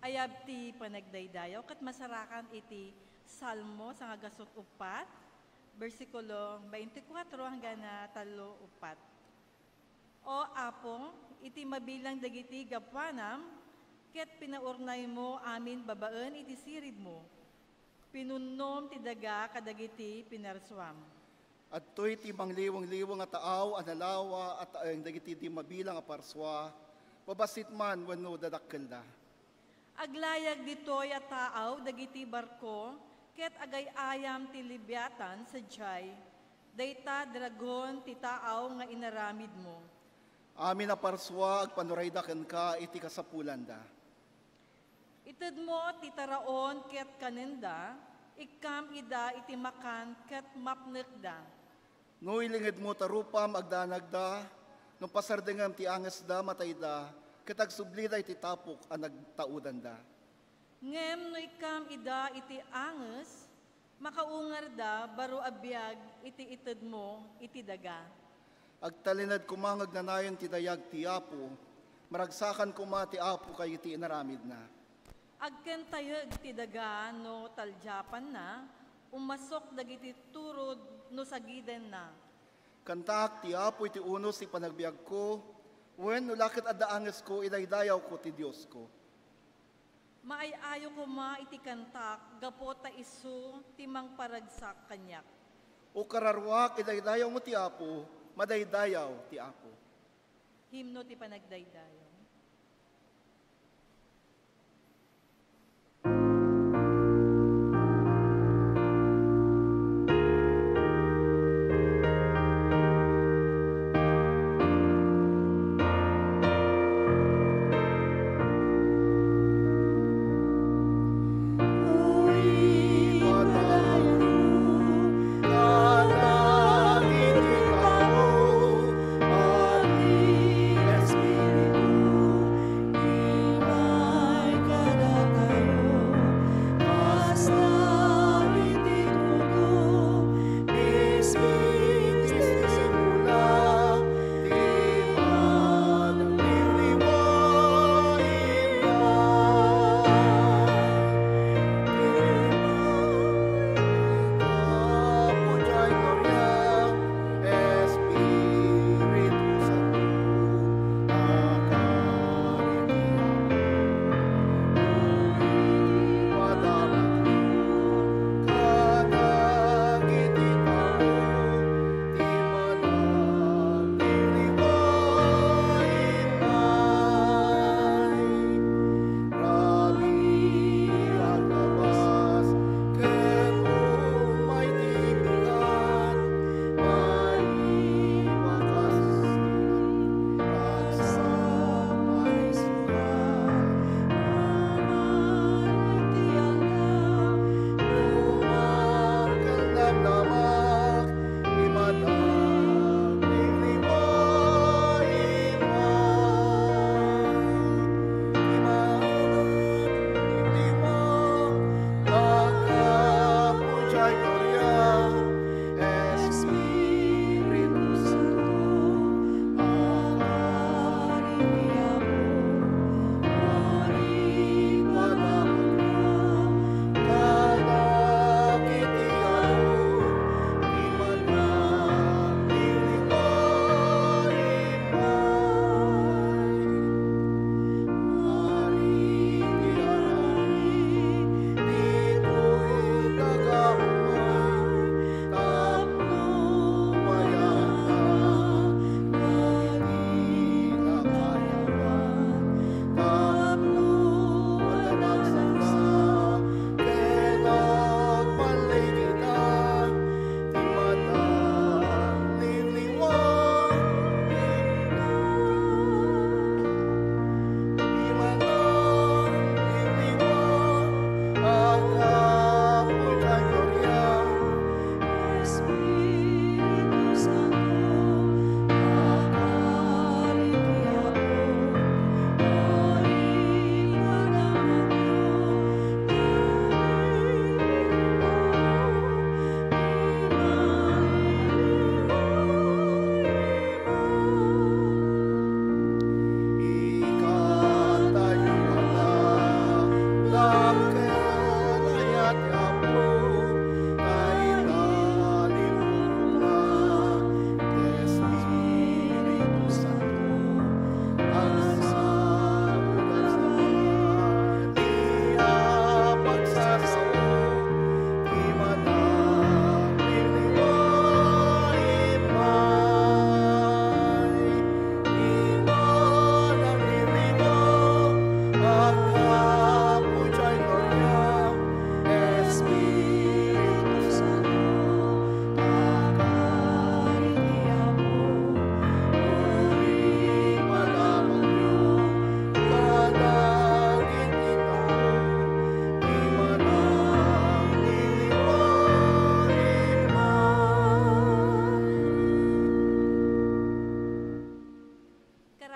Ayab ti panagdaydayaw, kat masarakan iti Salmo sa nga gasot upat, versikulo 24 hanggang na 3-4. O apong, iti mabilang dagiti gapwanam, ket pinaurnay mo amin babaan iti sirid mo. Pinunnom ti daga kadagiti pinarswam. At to'y ti mangliwang-liwang at taaw, analawa, at ang dagiti di mabilang aparswa, babasit man wano dadakkel da. Aglayag ditoy at taaw, dagiti barko, ket agay ayam ti libyatan sa jay, dayta dragon ti taaw nga inaramid mo. Amin na parswa, agpanuraydaken ka, iti kasapulan da. Ited mo ti taraon ket kanenda, ikam ida iti makan ket mapnek da. No ilingid mo tarupam, agdanagda, no pasardengam ti anges da, matay da, ket agsublida iti tapok, ang nagtaudan da. Ngem no ikam ida iti anges, makaungar da, baro abiyag iti ited mo, iti daga. Agtalinad kumangag nanayon ti dayag ti apo, maragsakan kuma ti apo kay iti inaramid na. Agken tayeg ti daga no taljapan na, umasok dagiti turod no sagiden na. Kantaak ti apo iti unos ti panagbiag ko, wen no lakit addaanges ko, idaydayaw ko ti Diyos ko. Maayayo ko ma iti kantak, gapota isu timang paragsak kanyak. O kararwak, idaydayaw mo ti apo, madaydayaw ti apo. Himno ti panagdaydayo. Espiritu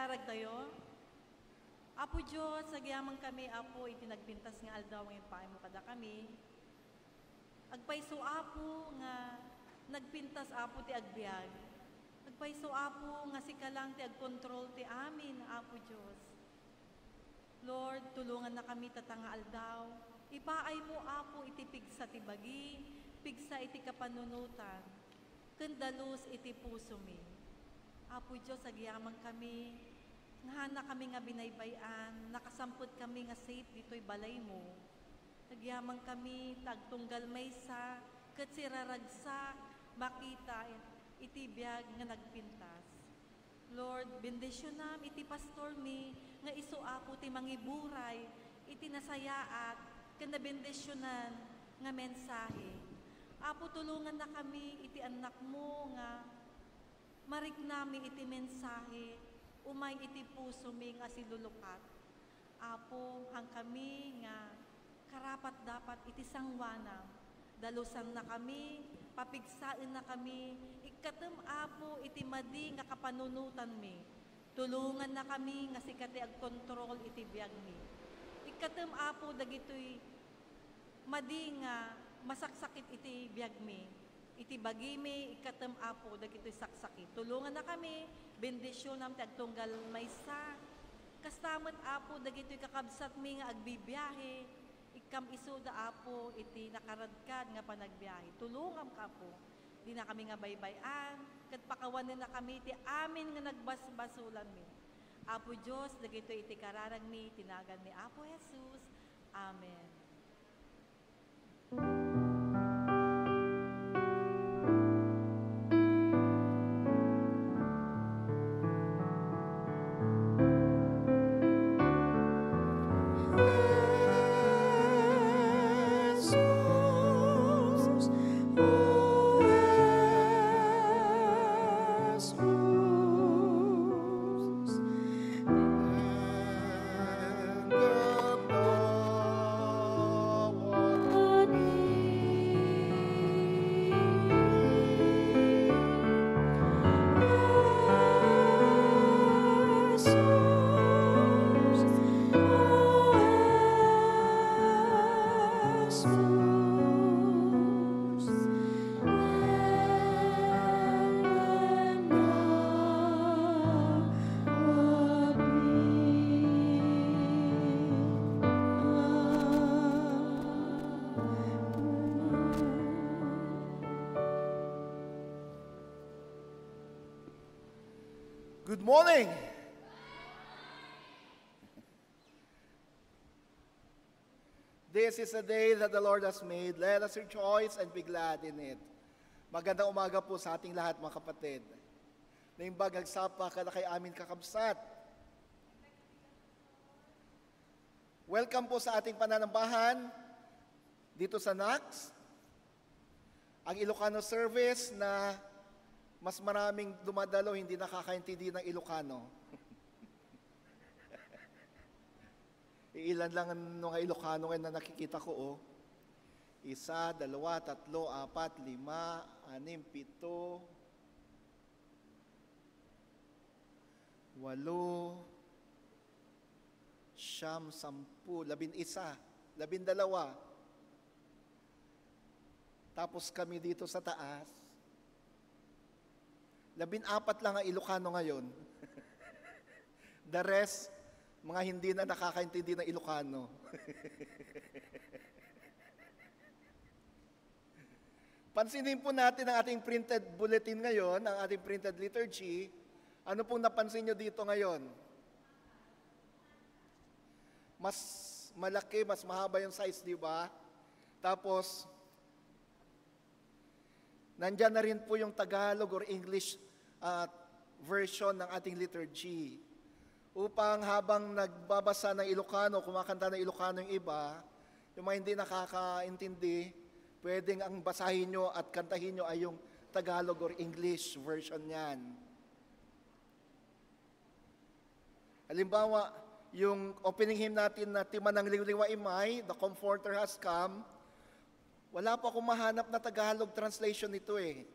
kararag tayo. Apo Diyos, sagyaman kami, Apo, itinagpintas nga aldaw ngayon paay mo kada kami. Agpaiso, Apo, nga nagpintas, Apo, ti agbiag. Agpaiso, Apo, nga si kalang ti agkontrol ti amin, Apo Diyos. Lord, tulungan na kami tatanga aldaw. Ipaay mo, Apo, iti pigsa ti bagi, pigsa iti kapanunutan, kendalus iti puso mi. Apo Diyos, agyaman kami, nga kami nga binaybayan, nakasampot kami nga safe dito'y balay mo. Nagyamang kami, tagtunggal maysa, kat siraragsak, makita, itibiyag nga nagpintas. Lord, bendisyonam, iti pastor mi, nga iso Apo ti mangiburay, iti nasayaat, kanda bendisyonan, nga mensahe. Apo, tulungan na kami, iti anak mo, nga marik nami iti mensahe, umay iti puso mi nga silulukat. Apo, hang kami nga karapat dapat iti sangwanam. Dalusan na kami, papigsain na kami, ikatem Apo iti madi nga kapanunutan mi. Tulungan na kami nga sikati agkontrol iti biyag mi. Ikatem Apo dagitoy madi nga masaksakit iti biyag mi. Iti bagi mi, ikatem Apo dagitoy saksakit. Tulungan na kami, bendisyon nam ti agtunggal maysa. Kastamot Apo dagitoy kakabsat mi nga agbibiyahe. Ikam isu da Apo iti nakaradkad nga panagbiyahe. Tulungan ka po. Di na kami nga baybayan. Kat pakawanin na kami iti amin nga nagbasbasulan mi. Apo Diyos dagitoy iti kararag mi tinagan ni Apo Jesus. Amen. Good morning! This is a day that the Lord has made. Let us rejoice and be glad in it. Magandang umaga po sa ating lahat, mga kapatid. Naimbag agsapa kada kay amin kakabsat. Welcome po sa ating pananambahan dito sa NACS. Ang Ilocano service na mas maraming dumadalo, hindi nakakaintindi ng Ilocano. Ilan lang ang Ilocano ngayon na nakikita ko, oh. 1, 2, 3, 4, 5, 6, 7, 8, 9, 10, 11, 12. Tapos kami dito sa taas. 14 lang ang Ilocano ngayon. The rest, mga hindi na nakakaintindi ng Ilocano. Pansinin po natin ang ating printed bulletin ngayon, ang ating printed liturgy. Ano pong napansin nyo dito ngayon? Mas malaki, mas mahaba yung size, di ba? Tapos, nandyan na rin po yung Tagalog or English version ng ating liturgy. Upang habang nagbabasa ng Ilocano, kumakanta ng Ilocano yung iba, yung mga hindi nakakaintindi, pwedeng ang basahin nyo at kantahin nyo ay yung Tagalog or English version niyan. Halimbawa, yung opening hymn natin na Timanang Liwliwa Imay, The Comforter Has Come, wala pa akong mahanap na Tagalog translation nito eh.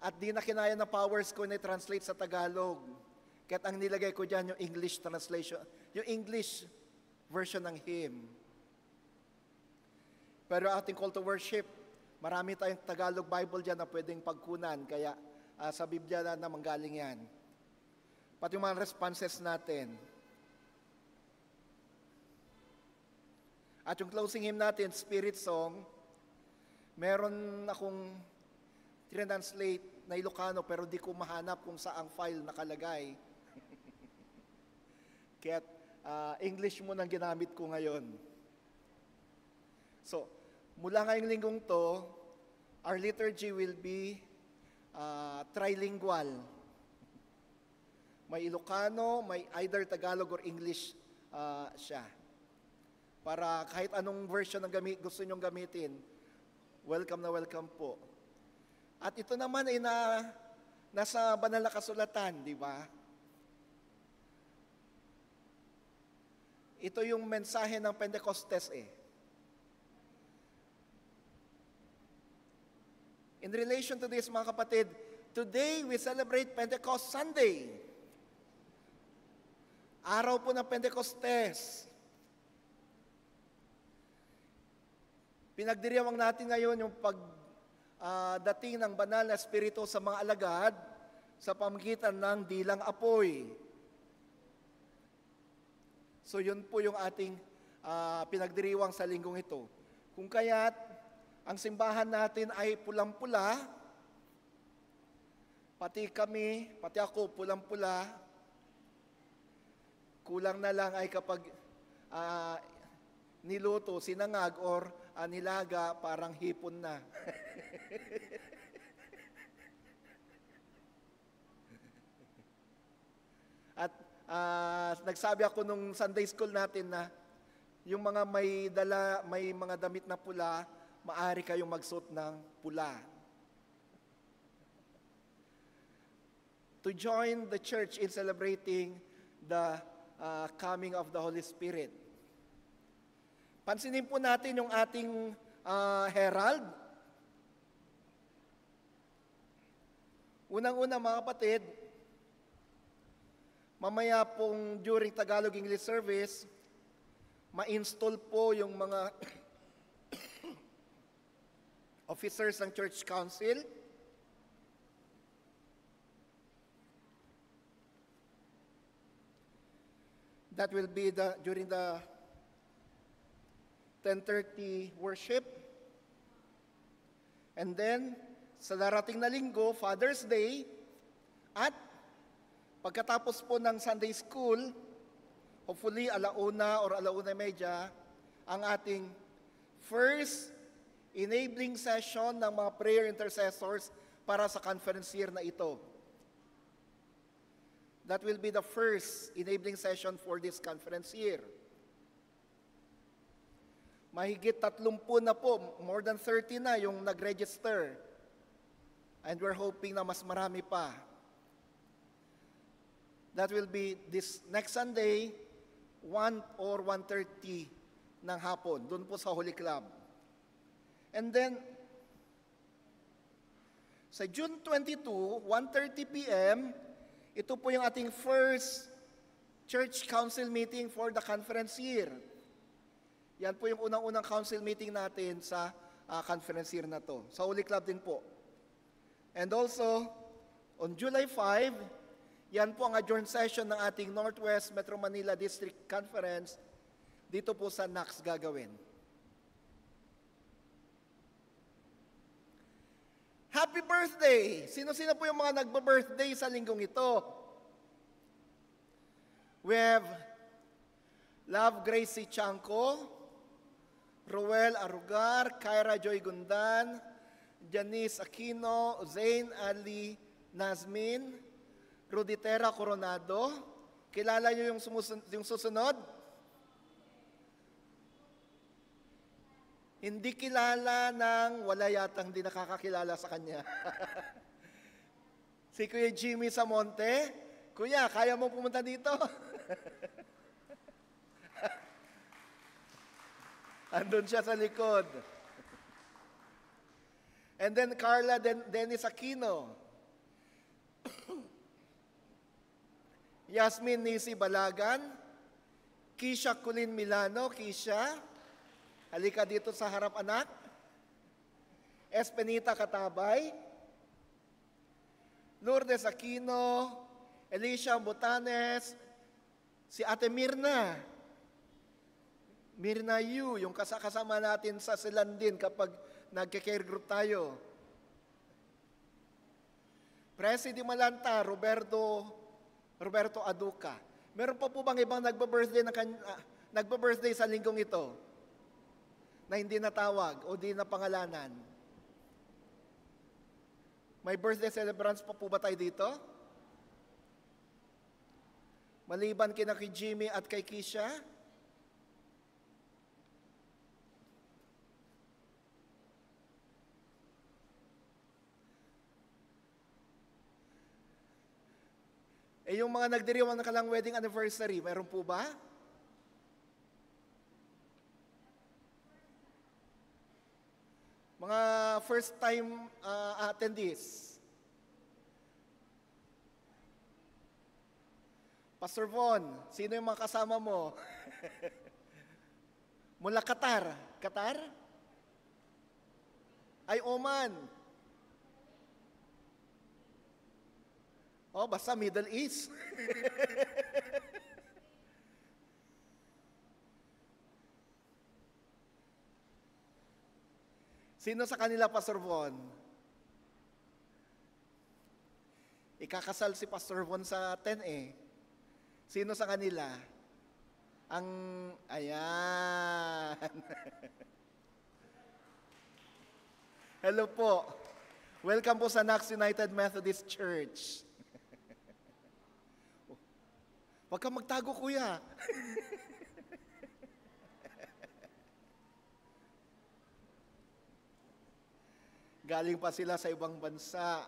At di na kinaya na powers ko na translate sa Tagalog. Kaya't ang nilagay ko dyan yung English translation, yung English version ng hymn. Pero ating call to worship, marami tayong Tagalog Bible dyan na pwedeng pagkunan, kaya sa Biblia na manggaling yan. Pati yung mga responses natin. At yung closing hymn natin, Spirit Song, meron akong translate na Ilocano pero di ko mahanap kung saang file nakalagay. Kaya English mo nang ginamit ko ngayon. So, mula ngayong linggong to, our liturgy will be trilingual. May Ilocano, may either Tagalog or English siya. Para kahit anong version ng gusto nyong gamitin, welcome na welcome po. At ito naman ay nasa banal na kasulatan, di ba? Ito yung mensahe ng Pentecostes eh. In relation to this, mga kapatid, today we celebrate Pentecost Sunday. Araw po ng Pentecostes. Pinagdiriwang natin ngayon yung pagdating ng banal na espiritu sa mga alagad sa pamamagitan ng dilang apoy. So yun po yung ating pinagdiriwang sa linggong ito. Kung kaya't ang simbahan natin ay pulang-pula, pati kami, pati ako pulang-pula, kulang na lang ay kapag niluto, sinangag, or nilaga, parang hipon na. At nagsabi ako nung Sunday school natin na yung mga may mga damit na pula, maaari kayong magsuot ng pula. To join the church in celebrating the coming of the Holy Spirit. Pansinin po natin yung ating herald. Unang-una mga kapatid, mamaya pong during Tagalog-English service, ma-install po yung mga officers ng Church Council. That will be during the 10:30 worship. And then, sa darating na linggo, Father's Day, at pagkatapos po ng Sunday School, hopefully alauna or alauna medya, ang ating first enabling session ng mga prayer intercessors para sa conference year na ito. That will be the first enabling session for this conference year. Mahigit 30 na po, more than 30 na yung nag-register. And we're hoping na mas marami pa. That will be this next Sunday, 1 or 1:30 ng hapon, doon po sa Holy Club. And then, sa June 22, 1:30 p.m., ito po yung ating first church council meeting for the conference year. Yan po yung unang-unang council meeting natin sa conference year na to. Sa Holy Club din po. And also, on July 5, yan po ang adjourned session ng ating Northwest Metro Manila District Conference. Dito po sa NACS gagawin. Happy birthday! Sino-sino po yung mga nagba-birthday sa linggong ito? We have Love Gracie Chanco, Roel Arugar, Kyra Joy Gundan, Janice Aquino, Zain Ali Nazmin, Ruditera Coronado. Kilala niyo yung susunod? Hindi kilala ng wala yatang di nakakakilala sa kanya. Si Kuya Jimmy Samonte. Kuya, kaya mo pumunta dito? Andun siya sa likod. And then Carla Dennis Aquino. Yasmin Nisi Balagan, Kisha Culin Milano, Kisha, halika dito sa harap anak. Espenita Katabay, Lourdes Aquino, Alicia Botanes, si Ate Mirna. Mirna Yu, yung kasama natin sa Silandin kapag nagke-care group tayo. Presi Di Malanta, Roberto Aduca. Meron pa po bang ibang nagba-birthday sa linggong ito na hindi natawag o di na pangalanan? May birthday celebrants pa po ba tayo dito? Maliban kina kay Jimmy at kay Kisha? Eh yung mga nagdiriwang na kalang wedding anniversary, meron po ba? Mga first time attendees. Pastor Von, sino yung mga kasama mo? Mula Qatar. Qatar? Ay, Oman. Oh, basta Middle East. Sino sa kanila, Pastor Von? Ikakasal si Pastor Von sa 10 eh. Sino sa kanila? Ayan. Hello po. Welcome po sa Knox United Methodist Church. Huwag kang magtago, kuya. Galing pa sila sa ibang bansa.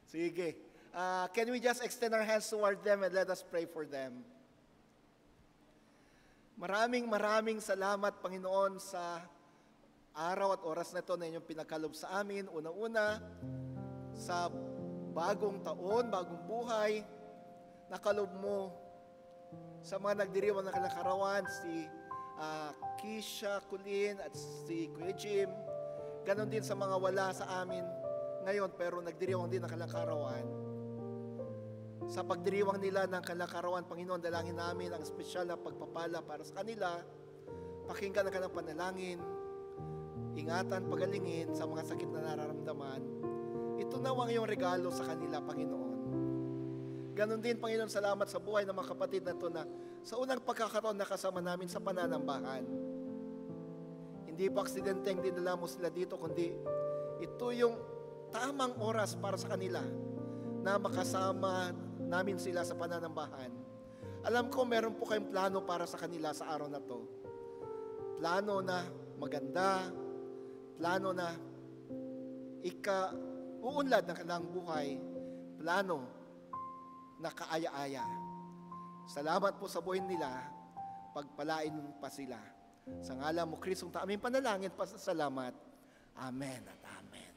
Sige. Can we just extend our hands toward them and let us pray for them? Maraming salamat, Panginoon, sa araw at oras na ito na inyong pinagkalob sa amin. Una-una, sa bagong taon, bagong buhay, nakalob mo sa mga nagdiriwang ng kalakarawan, si Kisha Culin at si Kuya Jim. Ganon din sa mga wala sa amin ngayon pero nagdiriwang din ng kalakarawan. Sa pagdiriwang nila ng kalakarawan, Panginoon, dalangin namin ang espesyal na pagpapala para sa kanila. Pakinggan ang kanilang panalangin, ingatan, pagalingin sa mga sakit na nararamdaman. Ito na ang iyong regalo sa kanila, Panginoon. Ganon din, Panginoon, salamat sa buhay ng mga kapatid na ito na sa unang pagkakataon na kasama namin sa pananambahan. Hindi pa aksidenteng dinala mo sila dito, kundi ito yung tamang oras para sa kanila na makasama namin sila sa pananambahan. Alam ko meron po kayong plano para sa kanila sa araw na to. Plano na maganda, plano na uunlad ng kanilang buhay, plano na kaaya-aya. Salamat po sa buhay nila, pagpalain pa sila. Sa ngalan mo, Kristong aming panalangin, pasasalamat. Amen at amen.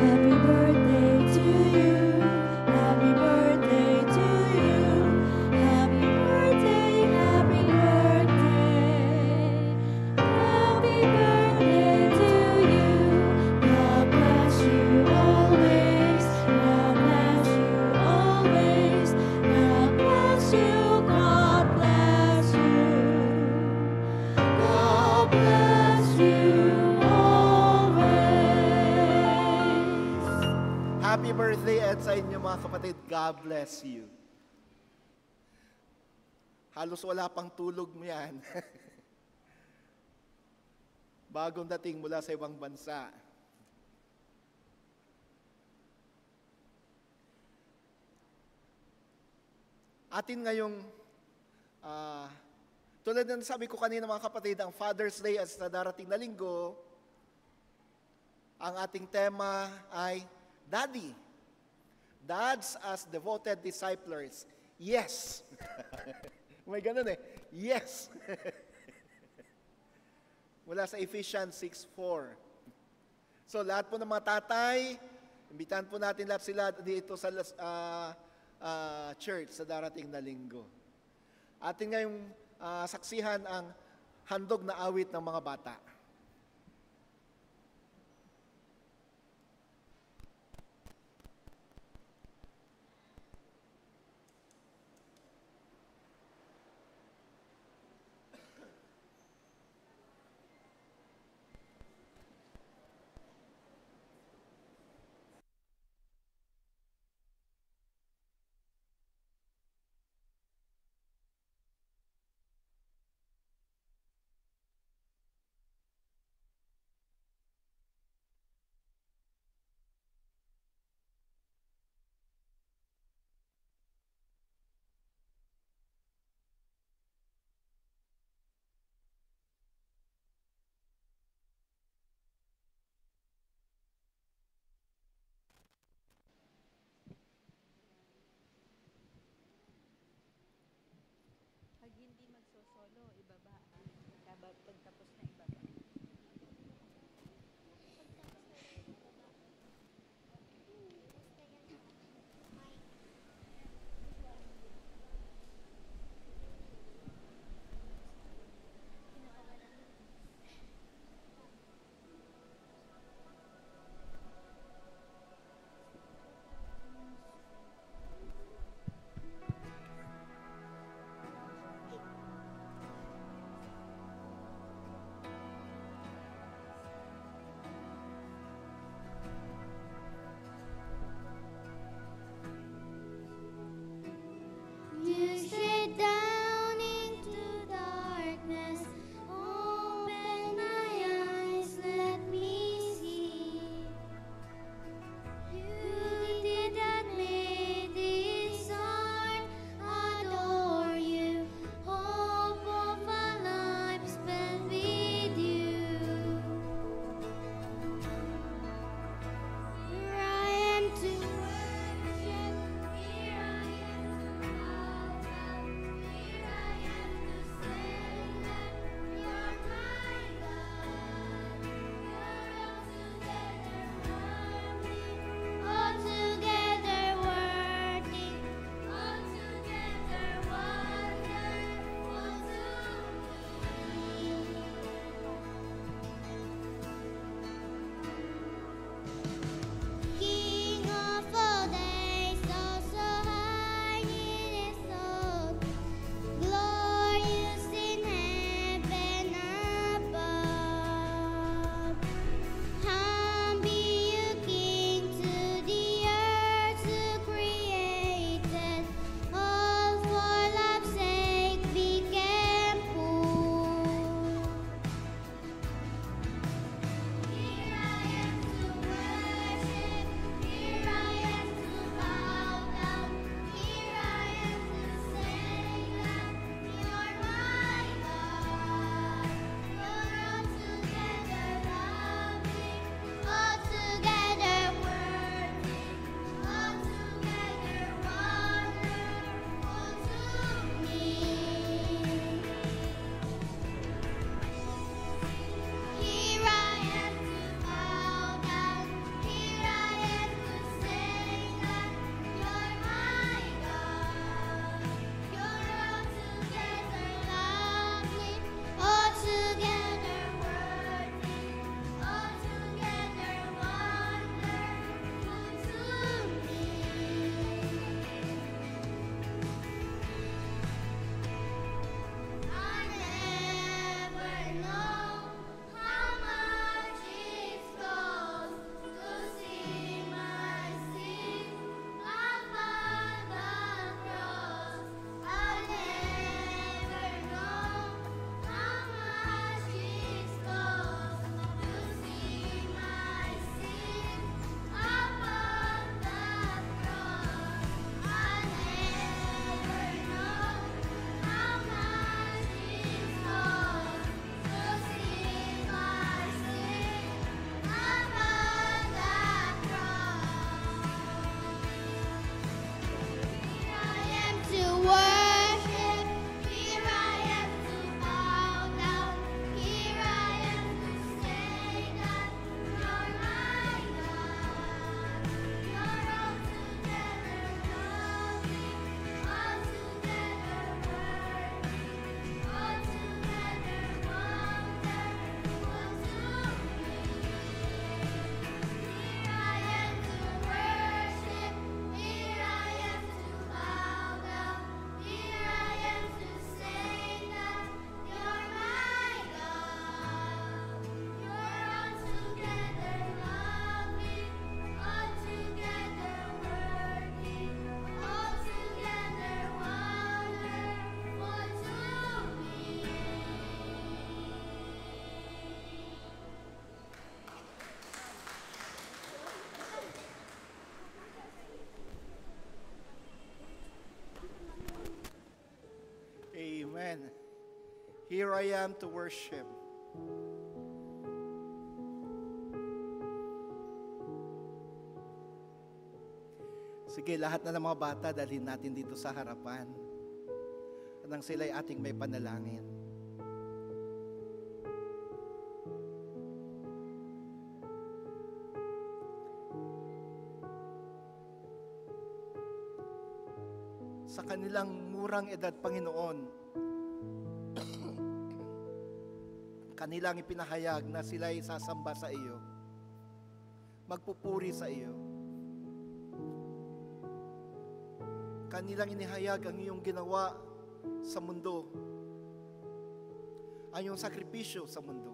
Happy birthday to you. Happy birthday to you. Happy birthday, happy birthday. Happy birthday to you. God bless you always. God bless you always. God bless you. God bless you. God bless you always. Happy birthday at sa inyo mga kapatid. God bless you. Halos wala pang tulog mo yan. Bagong dating mula sa ibang bansa. Atin ngayong, tulad ng sabi ko kanina mga kapatid, ang Father's Day as na darating na linggo, ang ating tema ay Daddy. Dads as devoted disciplers. Yes. May ganun eh. Yes. Mula sa Ephesians 6:4. So lahat po ng mga tatay, imbitahan po natin lahat sila dito sa church sa darating na linggo. Atin ngayong saksihan ang handog na awit ng mga bata. Here I am to worship. Sige, lahat na ng mga bata, dalhin natin dito sa harapan. Nang sila'y ating may panalangin. Sa kanilang murang edad, Panginoon, kanilang ipinahayag na sila'y sasamba sa iyo, magpupuri sa iyo. Kanilang inihayag ang iyong ginawa sa mundo, ang iyong sakripisyo sa mundo.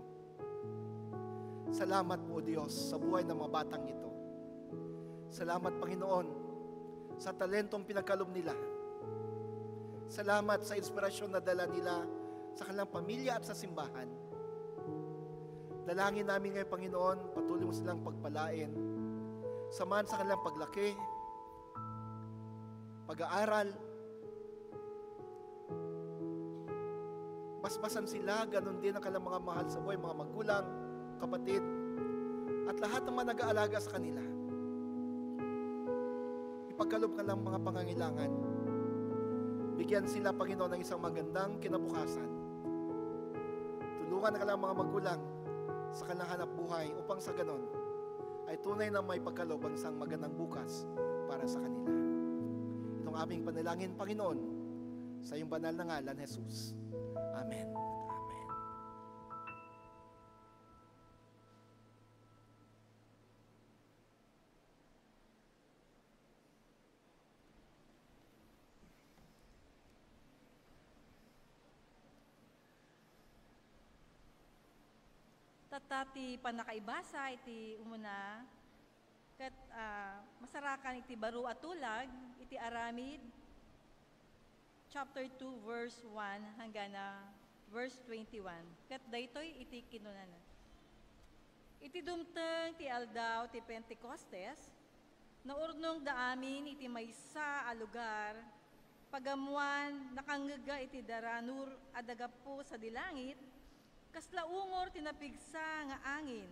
Salamat po, Diyos, sa buhay ng mga batang ito. Salamat, Panginoon, sa talentong pinagkaloob nila. Salamat sa inspirasyon na dala nila sa kanilang pamilya at sa simbahan. Dalangin namin ngayon, Panginoon, patuloy mo silang pagpalain. Samahan sa kanilang paglaki, pag-aaral, basbasan sila, ganun din ang kanilang mga mahal sa buhay, mga magulang, kapatid, at lahat ng mga nag-aalaga sa kanila. Ipagkaloob ka ng mga pangangailangan. Bigyan sila, Panginoon, ng isang magandang kinabukasan. Tulungan ang kanilang mga magulang sa kanilang hanap buhay upang sa ganon ay tunay na may pagkaloob ang isang magandang bukas para sa kanila. Itong aming panalangin, Panginoon, sa iyong banal na ngalan, Jesus. Amen. Amen. Tatati panakaibasa iti umuna ket masarakan iti baro at tulag iti aramid chapter 2 verse 1 hanggang verse 21. Ket daytoy iti kinunana. Iti dumteng ti aldaw ti Pentecostes naurnong da amin iti maysa a lugar pagamuan nakangega iti daranur adagapo sa dilangit kasla ungor tinapigsa nga angin,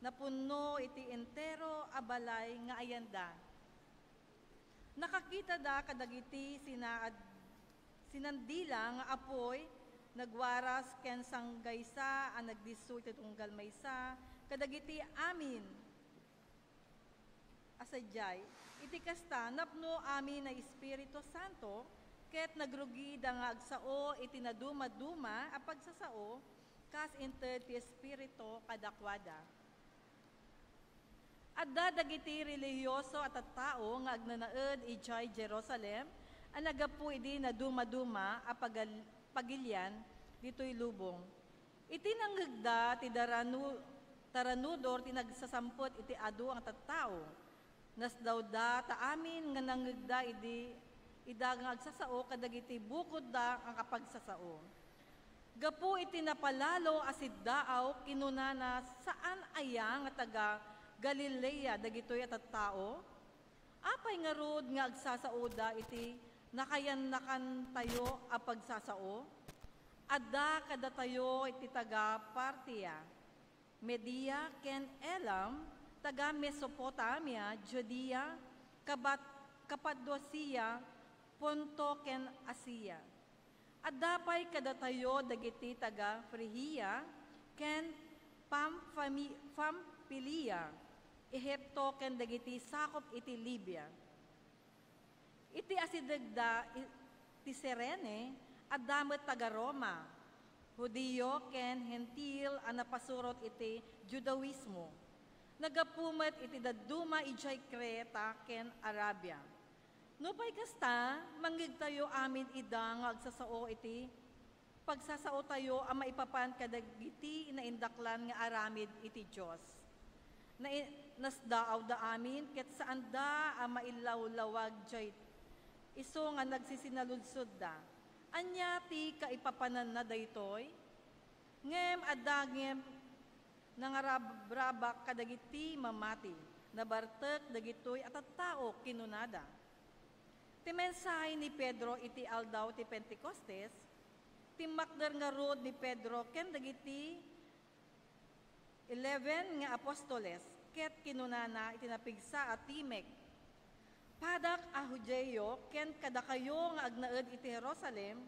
napunno iti entero abalay nga ayanda. Nakakita da kadagiti sinandila nga apoy, nagwaras ken sanggaysa ang nagdisu iti tunggal maysa, kadagiti amin. Asadyay, iti kasta napno amin na Espiritu Santo, ket nagrugi da nga agsao iti naduma-duma a pagsasao, kas inted ti Espiritu kadakwada. Adda dagiti relihiyoso at tao nga agnanaed ijay Jerusalem, ang nagapu idi na duma-duma a pagilyan dito'y lubong. Iti nanggagda ti taranudor ti nagsasampot iti adu ang tattao. Nasdaw da ta amin nga nanggagda idi idagang agsasao kadagiti bukod da ang kapagsasao. Gapu iti napalalo asid daaw kinunana saan aya nga taga Galilea dagitoy at tao? Apay nga rod nga agsasaoda iti nakayan-nakan tayo a pagsasao? Adda kada tayo iti taga Partia, Media ken Elam, taga Mesopotamia, Judea, Kapadosia, Ponto ken Asia. Adapay kada tayo dagiti taga Frigia, ken Pamphylia, Ehipto ken dagiti sakop iti Libya. Iti asidagda ti Serene, addamet taga Roma, Hudiyo ken Hentil a napasurot iti Judaismo. Nagapumet iti daduma ijay Creta ken Arabia. No pa'y kasta, manggig tayo amin idang agsasao iti, pagsasao tayo ang maipapan kadagiti na indaklan nga aramid iti Diyos. Nasdaaw da amin, ket saan da ang mailawlawag jay, iso nga nagsisinaludsod da. Anya ti kaipapanan na daytoy, ngem adagem nangarabrabak kadagiti mamati, nabartek dagitoy at tao kinunada. Ti mensahe ni Pedro iti aldaw ti Pentecostes, timakder nga rod ni Pedro ken dagiti 11 nga apostoles ket kinunana itinapigsa at timek. Padak a Hudyo ken kadakayo nga agnaed iti Jerusalem,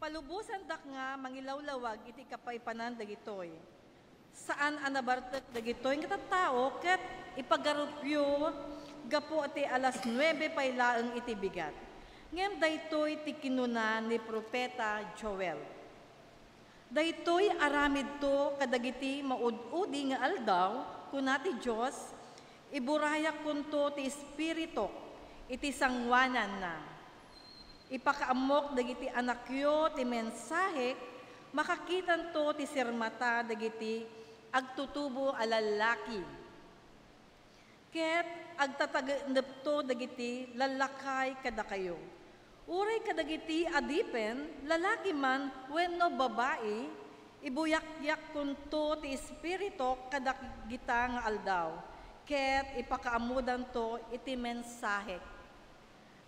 palubusan dak nga mangilawlawag iti kapaypanan dagitoy. Saan anabartek dagitoy nga tattao ket ipagarupyo gapo iti alas 9 pay laeng iti bigat. Ngem daytoy ti kinuna ni propeta Joel. Daytoy aramid to kadagiti maud-udi nga aldaw kunati Dios iburayak kunto ti espiritu iti sangwanan na. Ipakaamok dagiti anakyo ti mensahe makakitan to ti sirmata dagiti agtutubo a lalaki. Ket agtatagandep to dagiti lalakay kadakayo. Uray kadagiti adipen, lalaki man wenno babae, ibuyakyak kunto ti espiritu kadagita nga aldaw. Ket ipakaamudan to iti mensahe.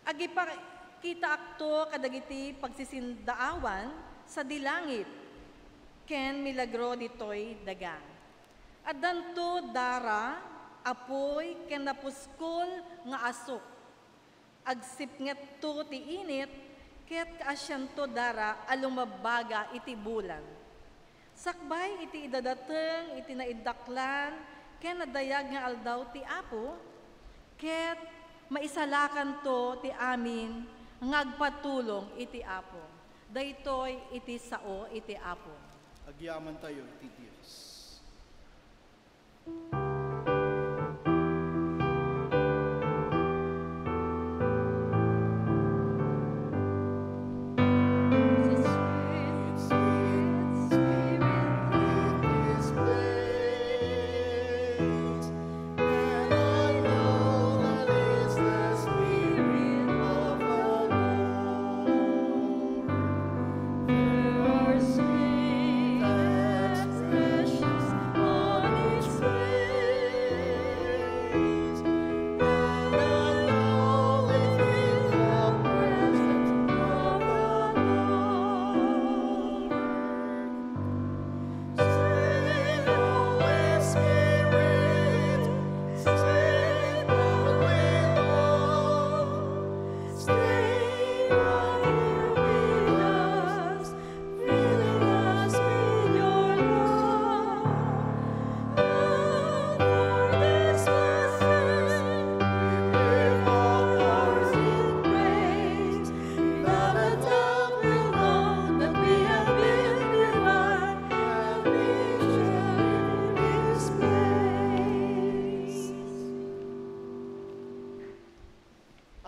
Agipakita akto kadagiti pagsisindaawan sa dilangit. Ken milagro ditoy daga. Addanto dara apoy ken napuskol nga asok. Agsipnget to ti init ket kaasyan to dara alumabaga iti bulan. Sakbay iti idadateng iti naidaklan ken nadayag nga aldaw ti Apo ket maisalakan to ti amin nga agpatulong iti Apo. Daytoy iti sao iti Apo. Agyaman tayo, iti Diyos.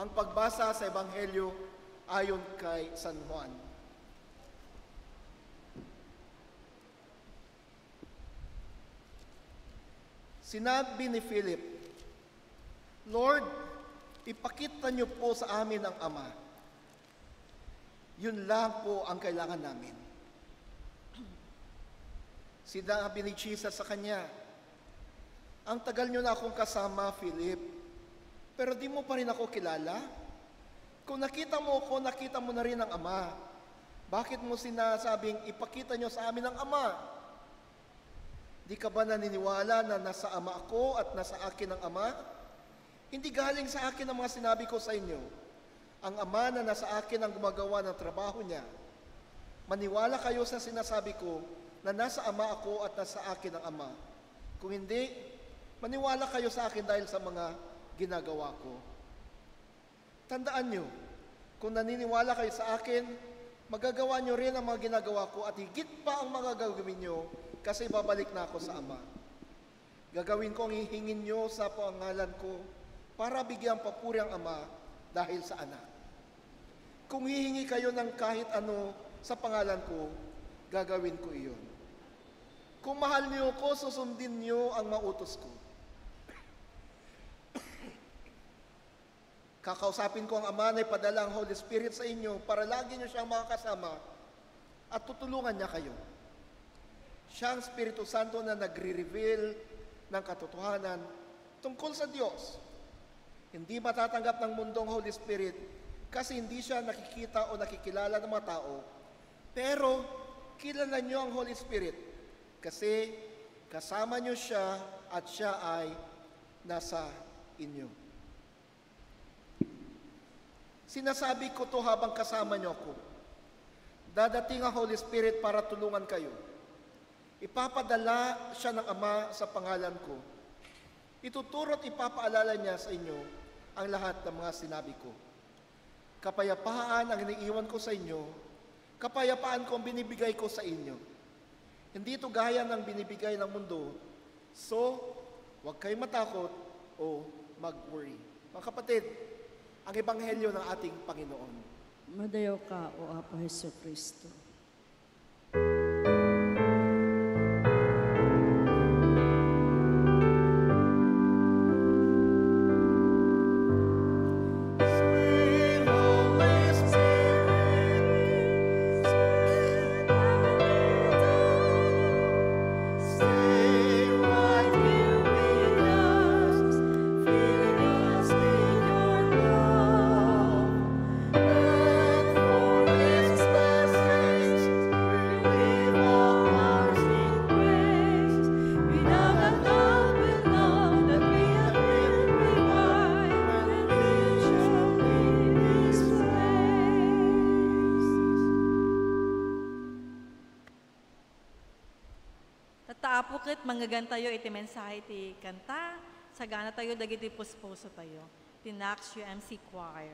Ang pagbasa sa Ebanghelyo ayon kay San Juan. Sinabi ni Philip, Lord, ipakita niyo po sa amin ang Ama. Yun lang po ang kailangan namin. Sinabi ni Jesus sa kanya, ang tagal niyo na akong kasama, Philip, pero di mo pa rin ako kilala. Kung nakita mo ako, nakita mo na rin ang Ama. Bakit mo sinasabing ipakita niyo sa amin ang Ama? Di ka ba naniniwala na nasa Ama ako at nasa akin ang Ama? Hindi galing sa akin ang mga sinabi ko sa inyo. Ang Ama na nasa akin ang gumagawa ng trabaho niya. Maniwala kayo sa sinasabi ko na nasa Ama ako at nasa akin ang Ama. Kung hindi, maniwala kayo sa akin dahil sa mga ginagawa ko. Tandaan nyo, kung naniniwala kayo sa akin, magagawa nyo rin ang mga ginagawa ko at higit pa ang mga gagawin nyo kasi babalik na ako sa Ama. Gagawin ko ang hihingin nyo sa pangalan ko para bigyan papuri ang Ama dahil sa Anak. Kung hihingi kayo ng kahit ano sa pangalan ko, gagawin ko iyon. Kung mahal niyo ko, susundin niyo ang mautos ko. Kakausapin ko ang Ama na ipadala ang Holy Spirit sa inyo para lagi niyo siyang makakasama at tutulungan niya kayo. Siya ang Espiritu Santo na nagre-reveal ng katotohanan tungkol sa Diyos. Hindi matatanggap ng mundong Holy Spirit kasi hindi siya nakikita o nakikilala ng mga tao Pero kilala nyo ang Holy Spirit kasi kasama nyo siya at siya ay nasa inyo. Sinasabi ko to habang kasama nyo ako. Dadating ang Holy Spirit para tulungan kayo. Ipapadala siya ng Ama sa pangalan ko. Ituturo at ipapaalala niya sa inyo ang lahat ng mga sinabi ko. Kapayapaan ang iniiwan ko sa inyo, kapayapaan ko ang binibigay ko sa inyo. Hindi ito gaya ng binibigay ng mundo, so huwag kayong matakot o mag-worry. Mga kapatid, ang Ebanghelyo ng ating Panginoon. Madayo ka, O Apo Hesus Kristo. Tataapok ket manggagan tayo iti mensahe ti kanta, sagana tayo dagiti puspuso tayo. Tinax UMC Choir.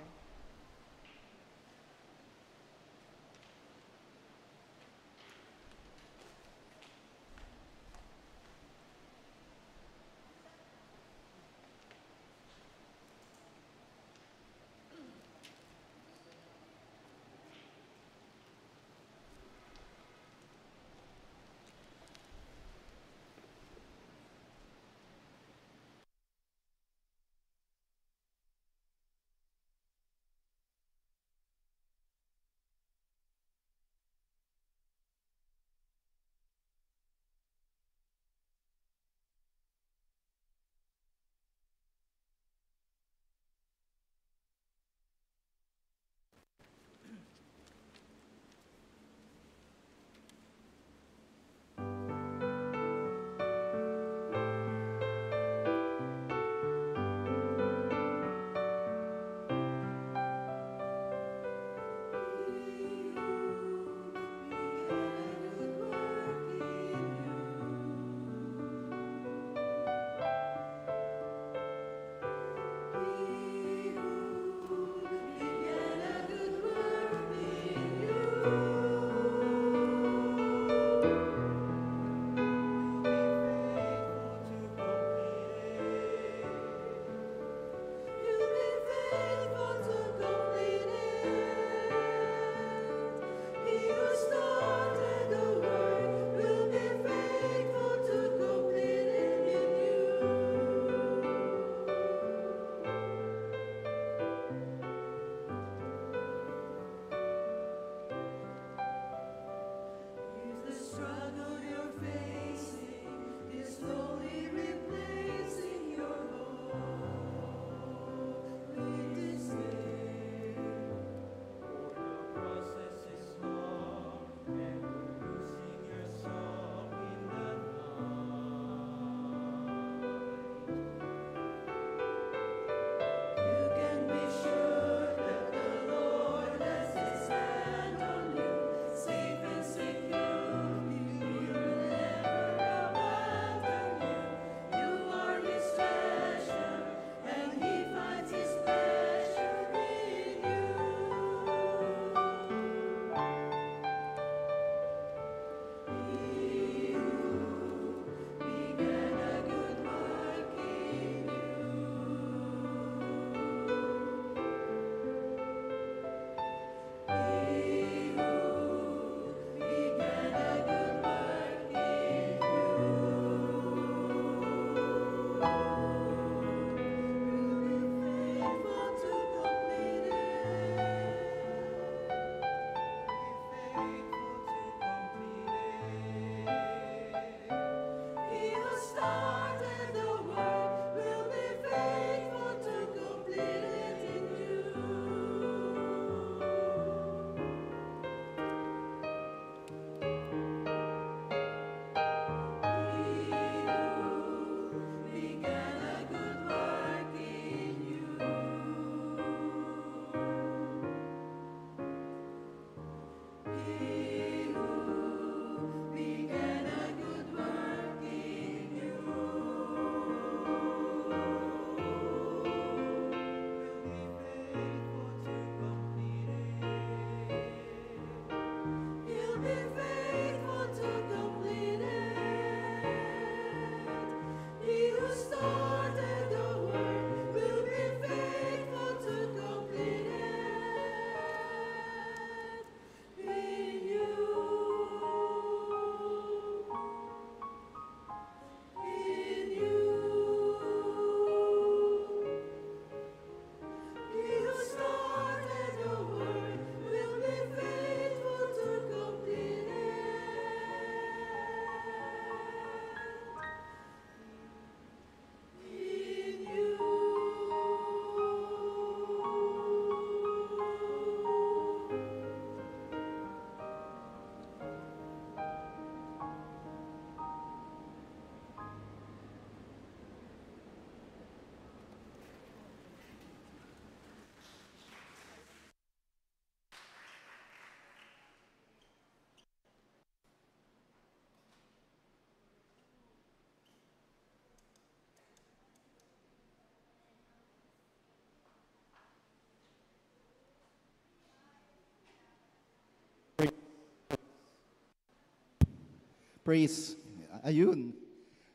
Praise. Ayun.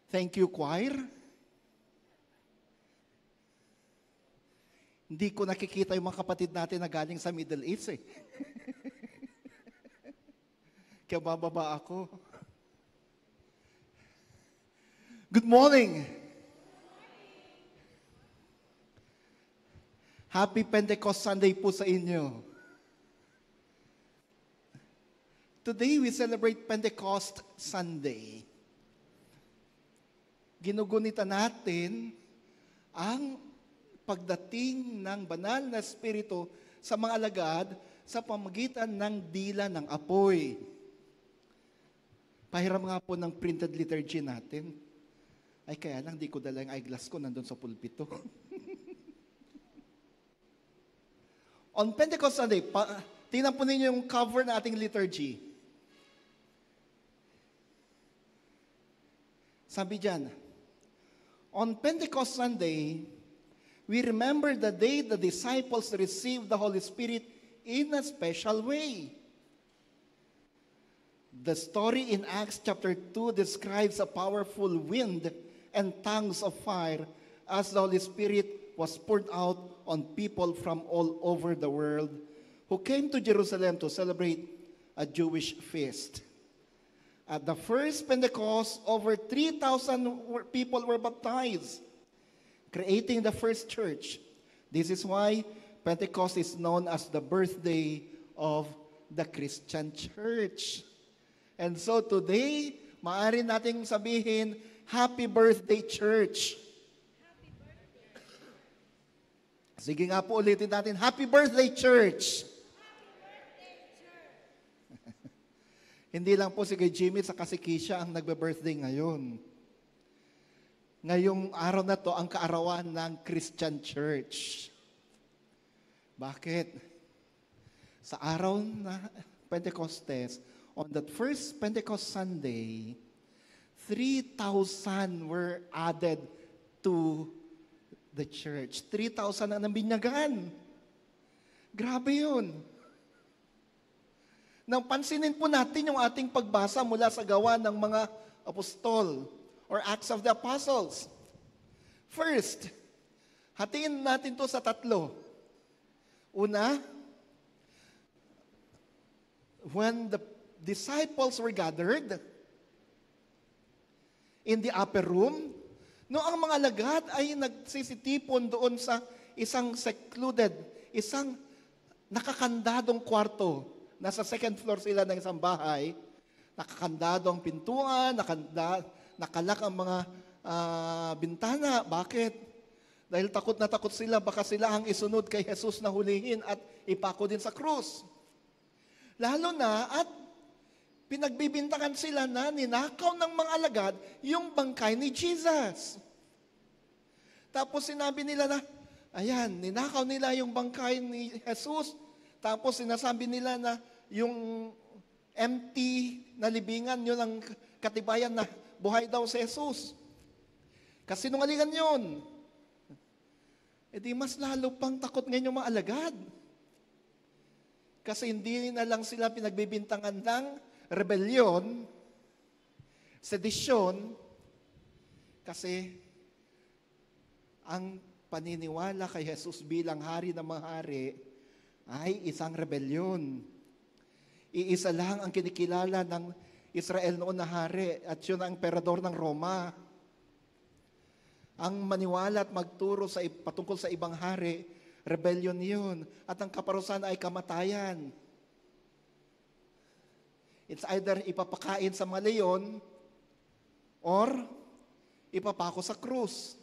Thank you, choir. Hindi ko nakikita yung mga kapatid natin na galing sa Middle East eh. Kaya bababa ako. Good morning. Happy Pentecost Sunday po sa inyo. Today we celebrate Pentecost Sunday. Ginugunita natin ang pagdating ng banal na Espiritu sa mga alagad sa pamagitan ng dila ng apoy. Pahiram nga po ng printed liturgy natin. Ay kaya lang, di ko dala yung eyeglass ko, nandun sa pulpito. On Pentecost Sunday, tingnan po ninyo yung cover na ating liturgy. Sabi dyan, on Pentecost Sunday, we remember the day the disciples received the Holy Spirit in a special way. The story in Acts chapter 2 describes a powerful wind and tongues of fire as the Holy Spirit was poured out on people from all over the world who came to Jerusalem to celebrate a Jewish feast. At the first Pentecost, over 3,000 people were baptized, creating the first church. This is why Pentecost is known as the birthday of the Christian church. And so today, maaari nating sabihin, Happy Birthday, Church. Sige nga po, ulitin natin, Happy Birthday, Church. Hindi lang po si kay Jimmy at si Keisha ang nagbe-birthday ngayon. Ngayong araw na to ang kaarawan ng Christian Church. Bakit? Sa araw na Pentecostes, on that first Pentecost Sunday, 3,000 were added to the church. 3,000 ang nabinyagan. Grabe yun. Nang pansinin po natin yung ating pagbasa mula sa gawa ng mga apostol or Acts of the Apostles. First, hatiin natin to sa tatlo. Una, when the disciples were gathered in the upper room, no, ang mga alagad ay nagsisitipon doon sa isang secluded, isang nakakandadong kwarto. Nasa second floor sila ng isang bahay, nakakandado ang pintuan, nakalak ang mga bintana. Bakit? Dahil takot na takot sila, baka sila ang isunod kay Jesus na hulihin at ipako din sa krus. Lalo na at pinagbibintangan sila na ninakaw ng mga alagad yung bangkay ni Jesus. Tapos sinabi nila na, ayan, ninakaw nila yung bangkay ni Jesus. Tapos sinasabi nila na yung empty na libingan, yun ang katibayan na buhay daw si Jesus. Kasi nungalingan yun. E di mas lalo pang takot ngayon yung mga alagad. Kasi hindi na lang sila pinagbibintangan ng rebellion, sedisyon, kasi ang paniniwala kay Jesus bilang hari ng mga hari ay isang rebellion. Iisa lang ang kinikilala ng Israel noon na hari at yun ang emperador ng Roma. Ang maniwala at magturo patungkol sa ibang hari, rebellion yun. At ang kaparusahan ay kamatayan. It's either ipapakain sa mga leon or ipapako sa krus.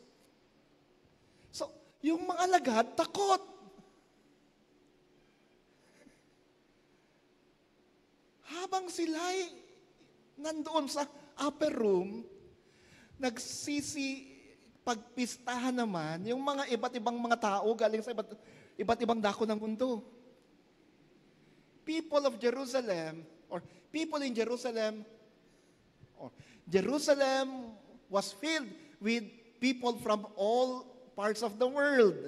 So, yung mga alagad, takot. Habang sila'y nandoon sa upper room, pagpistahan naman yung mga iba't ibang mga tao galing sa iba't ibang dako ng mundo. People of Jerusalem, or people in Jerusalem, or Jerusalem was filled with people from all parts of the world.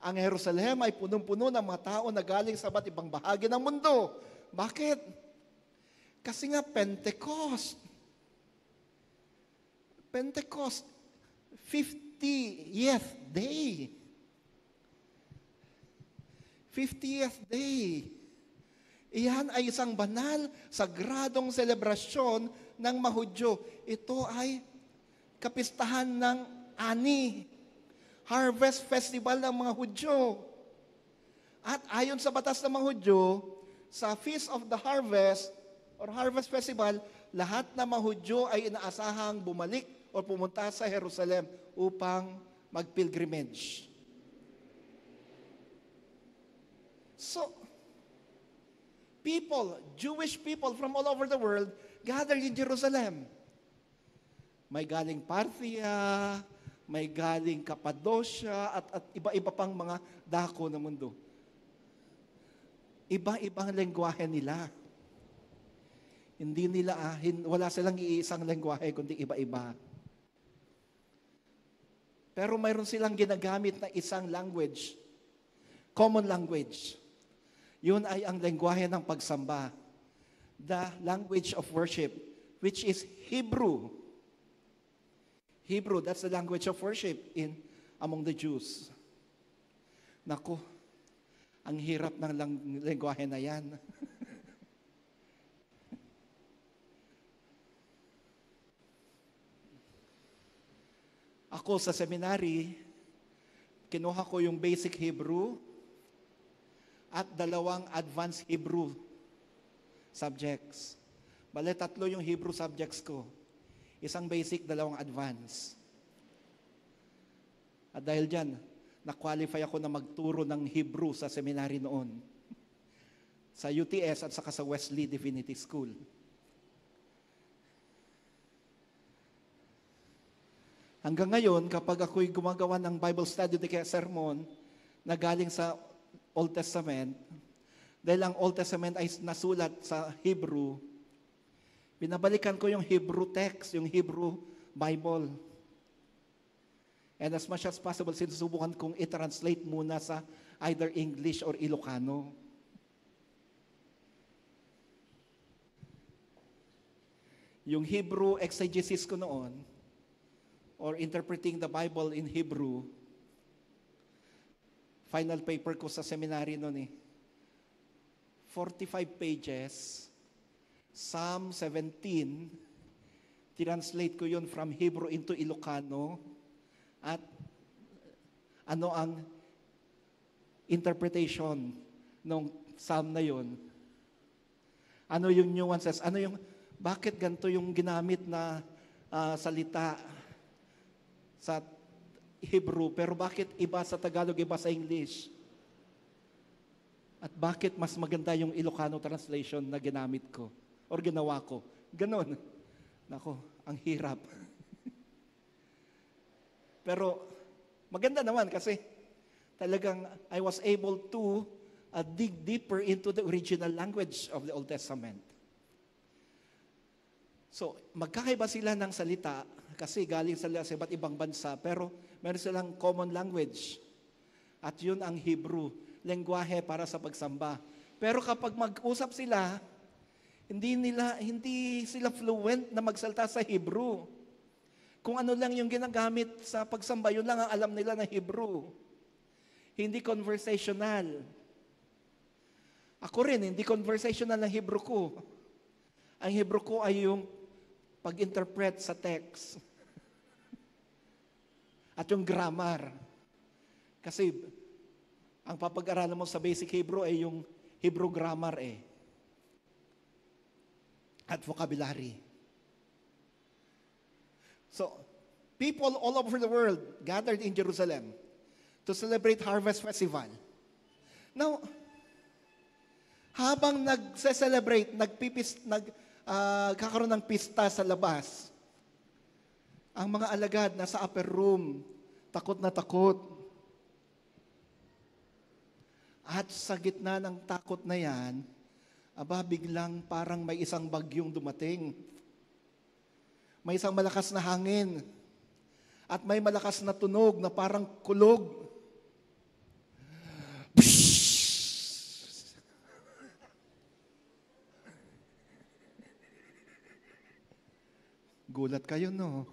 Ang Jerusalem ay punong-puno ng mga tao na galing sa iba't ibang bahagi ng mundo. Bakit? Kasi nga Pentecost. Pentecost, 50th day. 50th day. Iyan ay isang banal, sagradong selebrasyon ng Mahudyo. Ito ay kapistahan ng ani, harvest festival ng mga Hudyo. At ayon sa batas ng mga Hudyo, sa Feast of the Harvest or Harvest Festival, lahat ng mga Hudyo ay inaasahang bumalik o pumunta sa Jerusalem upang mag-pilgrimage. So, people, Jewish people from all over the world gathered in Jerusalem. May galing Parthia, may galing Cappadocia, at iba-iba pang mga dako ng mundo. Iba-ibang lengguwahe nila. Hindi nila, wala silang iisang lengguwahe, kundi iba-iba. Pero mayroon silang ginagamit na isang language, common language. Yun ay ang lengguwahe ng pagsamba, the language of worship, which is Hebrew. Hebrew, that's the language of worship among the Jews. Naku, ang hirap ng lengguwahe na yan. Ako sa seminary, kinuha ko yung basic Hebrew at 2 advanced Hebrew subjects. Bale, 3 yung Hebrew subjects ko. Isang basic, 2 advanced. At dahil dyan, na-qualify ako na magturo ng Hebrew sa seminary noon. Sa UTS at saka sa Wesley Divinity School. Hanggang ngayon, kapag ako'y gumagawa ng Bible study o kaya sermon na galing sa Old Testament, dahil ang Old Testament ay nasulat sa Hebrew, binabalikan ko yung Hebrew text, yung Hebrew Bible. And as much as possible, sinusubukan kong i-translate muna sa either English or Ilocano. Yung Hebrew exegesis ko noon, or interpreting the Bible in Hebrew, final paper ko sa seminary noon 45 pages, Psalm 17, translate ko yun from Hebrew into Ilocano, at ano ang interpretation ng Psalm na yun. Ano yung nuances, bakit ganito yung ginamit na salita sa Hebrew, pero bakit iba sa Tagalog, iba sa English? At bakit mas maganda yung Ilocano translation na ginamit ko or ginawa ko? Ganon. Nako, ang hirap. Pero maganda naman kasi talagang I was able to dig deeper into the original language of the Old Testament. So, magkakaiba sila ng salita kasi galing sila sa iba't ibang bansa, pero meron silang common language. At yun ang Hebrew, lengguwahe para sa pagsamba. Pero kapag mag-usap sila, hindi sila fluent na magsalita sa Hebrew. Kung ano lang yung ginagamit sa pagsamba, yun lang ang alam nila na Hebrew. Hindi conversational. Ako rin, hindi conversational ang Hebrew ko. Ang Hebrew ko ay yung pag-interpret sa text. At yung grammar. Kasi ang papag-aralan mo sa basic Hebrew ay yung Hebrew grammar at vocabulary. So, people all over the world gathered in Jerusalem to celebrate Harvest Festival. Now, habang nagse-celebrate, kakaroon ng pista sa labas, ang mga alagad nasa upper room, takot na takot. At sa gitna ng takot na yan, biglang parang may isang bagyong dumating. May isang malakas na hangin. At may malakas na tunog na parang kulog. Nagulat kayo, no?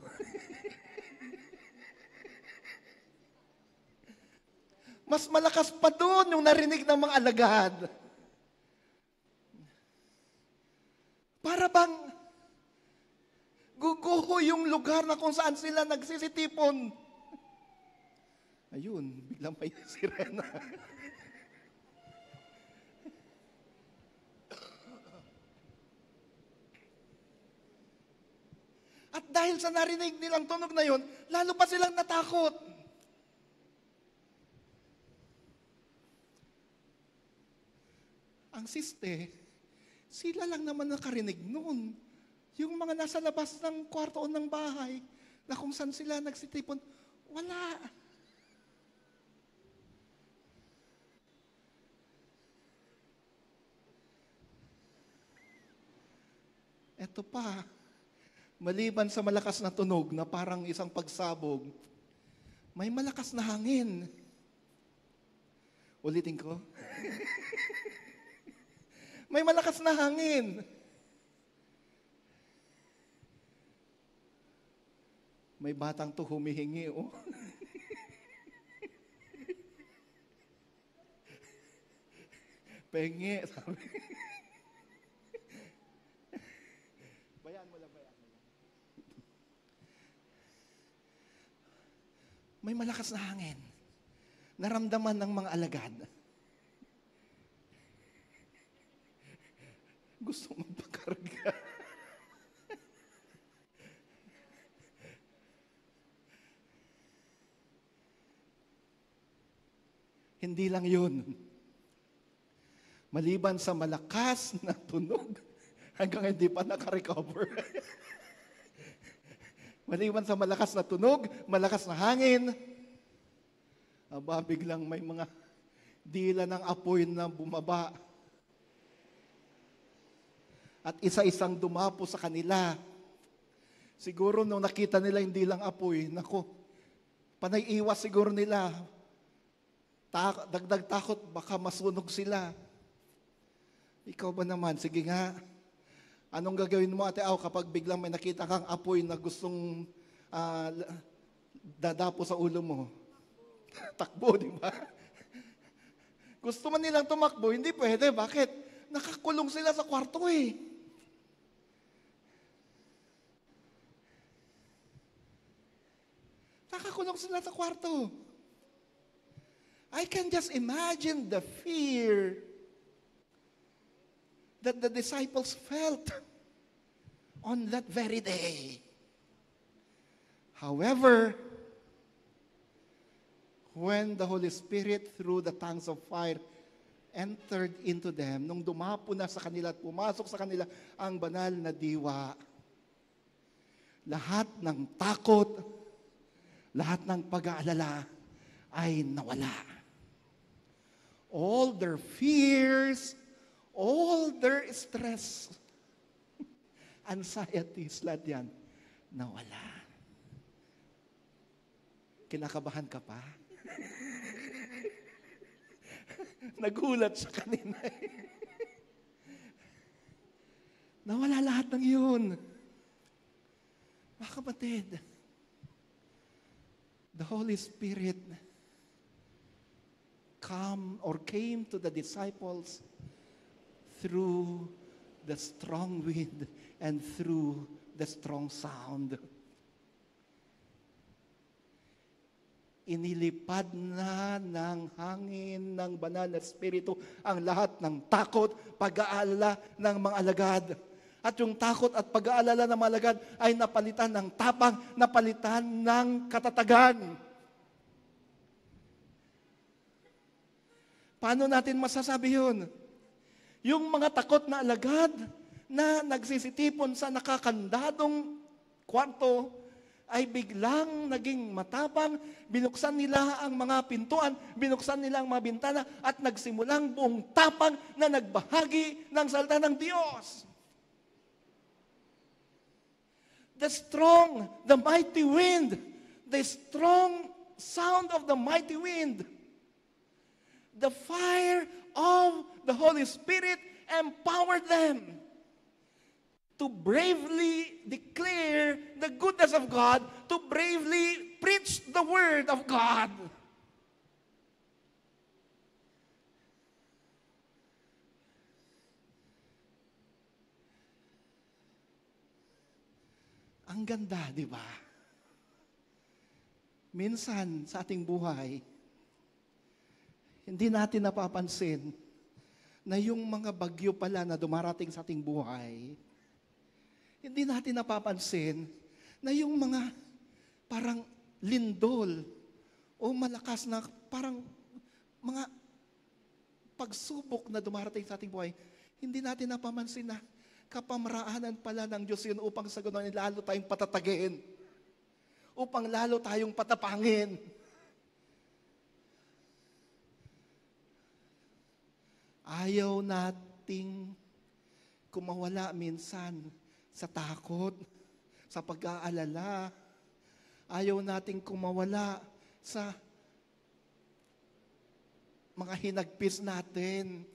Mas malakas pa doon yung narinig ng mga alagad. Para bang guguho yung lugar na kung saan sila nagsisitipon. Ayun, biglang may sirena. At dahil sa narinig nilang tunog na yun, lalo pa silang natakot. Ang siste, sila lang naman nakarinig noon. Yung mga nasa labas ng kwarto o ng bahay, na kung saan sila nagsitipon, wala. Eto pa, maliban sa malakas na tunog na parang isang pagsabog, may malakas na hangin. Ulitin ko. May malakas na hangin. May batang to humihingi, oh. Pengi, sabi. Bayan mo lang. May malakas na hangin. Naramdaman ng mga alagad. Gusto magpakarga. Hindi lang yun. Maliban sa malakas na tunog, hanggang hindi pa nakarecover. Maliban sa malakas na tunog, malakas na hangin, biglang may mga dila ng apoy na bumaba. At isa-isang dumapo sa kanila. Siguro nung nakita nila hindi lang apoy, naku, panay iwas siguro nila. Dagdag takot, baka masunog sila. Ikaw ba naman? Sige nga. Anong gagawin mo, Ate Au, kapag biglang may nakita kang apoy na gustong dadapo sa ulo mo? Takbo, di ba? Gusto man nilang tumakbo, hindi pwede. Bakit? Nakakulong sila sa kwarto eh. Nakakulong sila sa kwarto. I can just imagine the fear that the disciples felt on that very day. However, when the Holy Spirit, through the tongues of fire, entered into them, nung dumapo na sa kanila at pumasok sa kanila ang banal na diwa, lahat ng takot, lahat ng pag-aalala ay nawala. All their fears, all their stress, anxieties, lahat yan, nawala. Kinakabahan ka pa? Nagulat siya kanina. Nawala lahat ng yun. Mga kapatid, the Holy Spirit came to the disciples through the strong wind and through the strong sound. Inilipad na ng hangin ng banal na Espiritu ang lahat ng takot, pag-aalala ng mga alagad. At yung takot at pag-aalala ng mga alagad ay napalitan ng tapang, napalitan ng katatagan. Paano natin masasabi yun? Yung mga takot na alagad na nagsisitipon sa nakakandadong kwarto ay biglang naging matapang, binuksan nila ang mga pintuan, binuksan nila ang mga bintana at nagsimulang buong tapang na nagbahagi ng salita ng Diyos. The strong, the mighty wind, the strong sound of the mighty wind, the fire of the Holy Spirit empowered them. to bravely declare the goodness of God, to bravely preach the Word of God. Ang ganda, di ba? Minsan sa ating buhay, hindi natin napapansin na yung mga bagyo pala na dumarating sa ating buhay, hindi natin napapansin na yung mga parang lindol o malakas na parang mga pagsubok na dumarating sa ating buhay, hindi natin napapansin na kapamaraanan pala ng Diyos yun upang sa ganoon lalo tayong patatagin, upang lalo tayong patapangin. Ayaw nating kumawala minsan sa takot, sa pag-aalala. Ayaw nating kumawala sa mga hinagpis natin.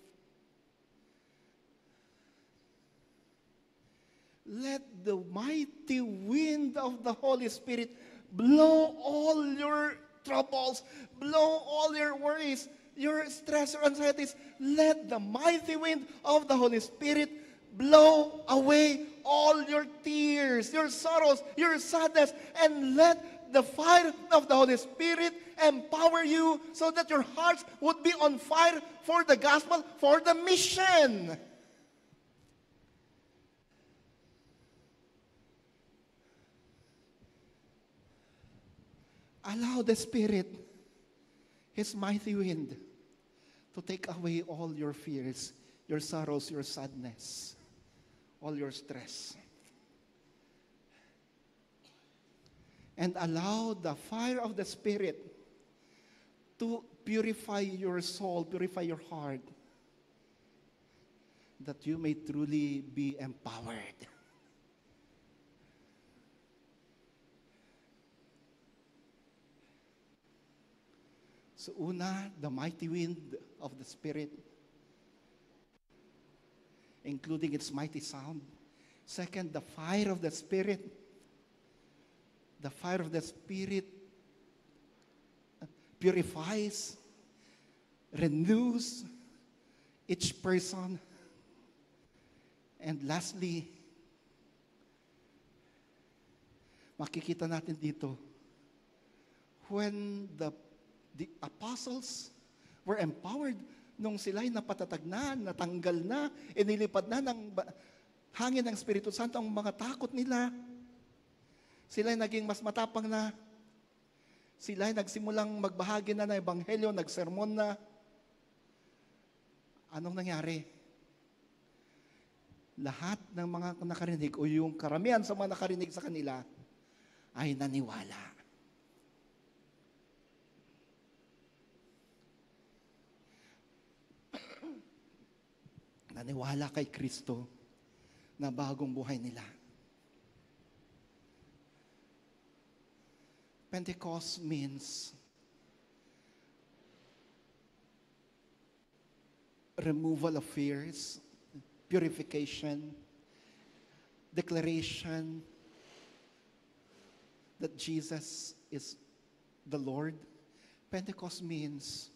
Let the mighty wind of the Holy Spirit blow all your troubles, blow all your worries, your stress or anxieties. Let the mighty wind of the Holy Spirit blow away all your tears, your sorrows, your sadness, and let the fire of the Holy Spirit empower you so that your hearts would be on fire for the gospel, for the mission. Allow the Spirit, His mighty wind, to take away all your fears, your sorrows, your sadness, all your stress. And allow the fire of the Spirit to purify your soul, purify your heart, that you may truly be empowered. So una, the mighty wind of the Spirit, including its mighty sound. Second, the fire of the Spirit. The fire of the Spirit purifies, renews each person. And lastly, makikita natin dito, when the apostles were empowered nung sila'y napatatag na, natanggal na, inilipad na ng hangin ng Espiritu Santo ang mga takot nila. Sila'y naging mas matapang na. Sila'y nagsimulang magbahagi na ng Ebanghelyo, nagsermon na. Anong nangyari? Lahat ng mga nakarinig o yung karamihan sa mga nakarinig sa kanila ay naniwala. Naniwala kay Kristo na bagong buhay nila. Pentecost means removal of fears, purification, declaration that Jesus is the Lord. Pentecost means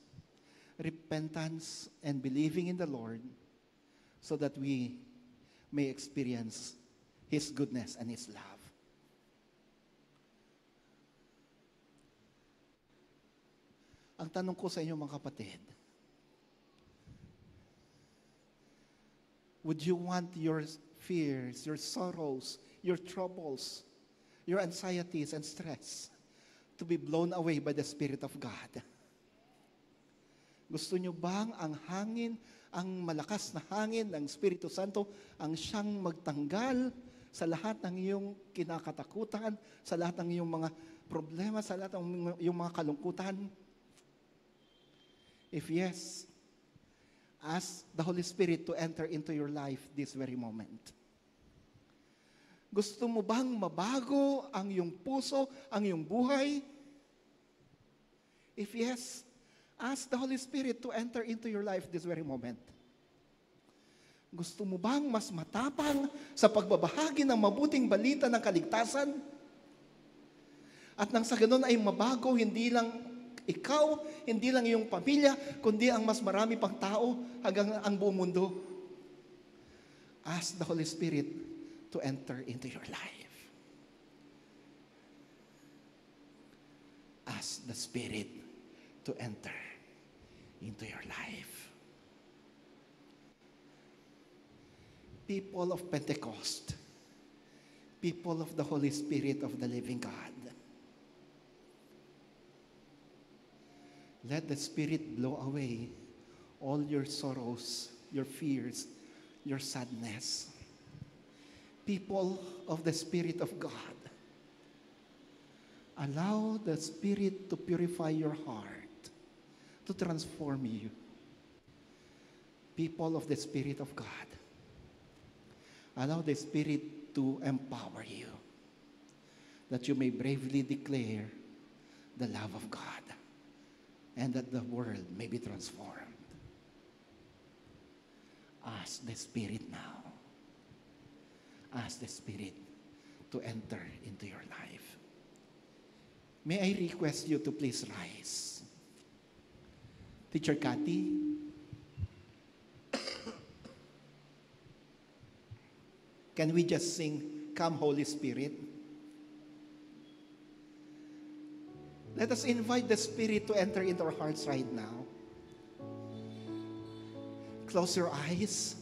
repentance and believing in the Lord, so that we may experience His goodness and His love. Ang tanong ko sa inyo mga kapatid, would you want your fears, your sorrows, your troubles, your anxieties and stress to be blown away by the Spirit of God? Gusto nyo bang ang hangin, ang malakas na hangin ng Espiritu Santo ang siyang magtanggal sa lahat ng iyong kinakatakutan, sa lahat ng iyong mga problema, sa lahat ng iyong mga kalungkutan? If yes, ask the Holy Spirit to enter into your life this very moment. Gusto mo bang mabago ang iyong puso, ang iyong buhay? If yes, ask the Holy Spirit to enter into your life this very moment. Gusto mo bang mas matapang sa pagbabahagi ng mabuting balita ng kaligtasan? At nang sa ganun ay mabago hindi lang ikaw, hindi lang iyong pamilya, kundi ang mas marami pang tao hanggang ang buong mundo. Ask the Holy Spirit to enter into your life. Ask the Spirit to enter into your life. People of Pentecost, people of the Holy Spirit of the living God, let the Spirit blow away all your sorrows, your fears, your sadness. People of the Spirit of God, allow the Spirit to purify your heart, to transform you. People of the Spirit of God, allow the Spirit to empower you, that you may bravely declare the love of God, and that the world may be transformed. Ask the Spirit now. Ask the Spirit to enter into your life. May I request you to please rise. Teacher Cathy, can we just sing, "Come Holy Spirit"? Let us invite the Spirit to enter into our hearts right now. Close your eyes.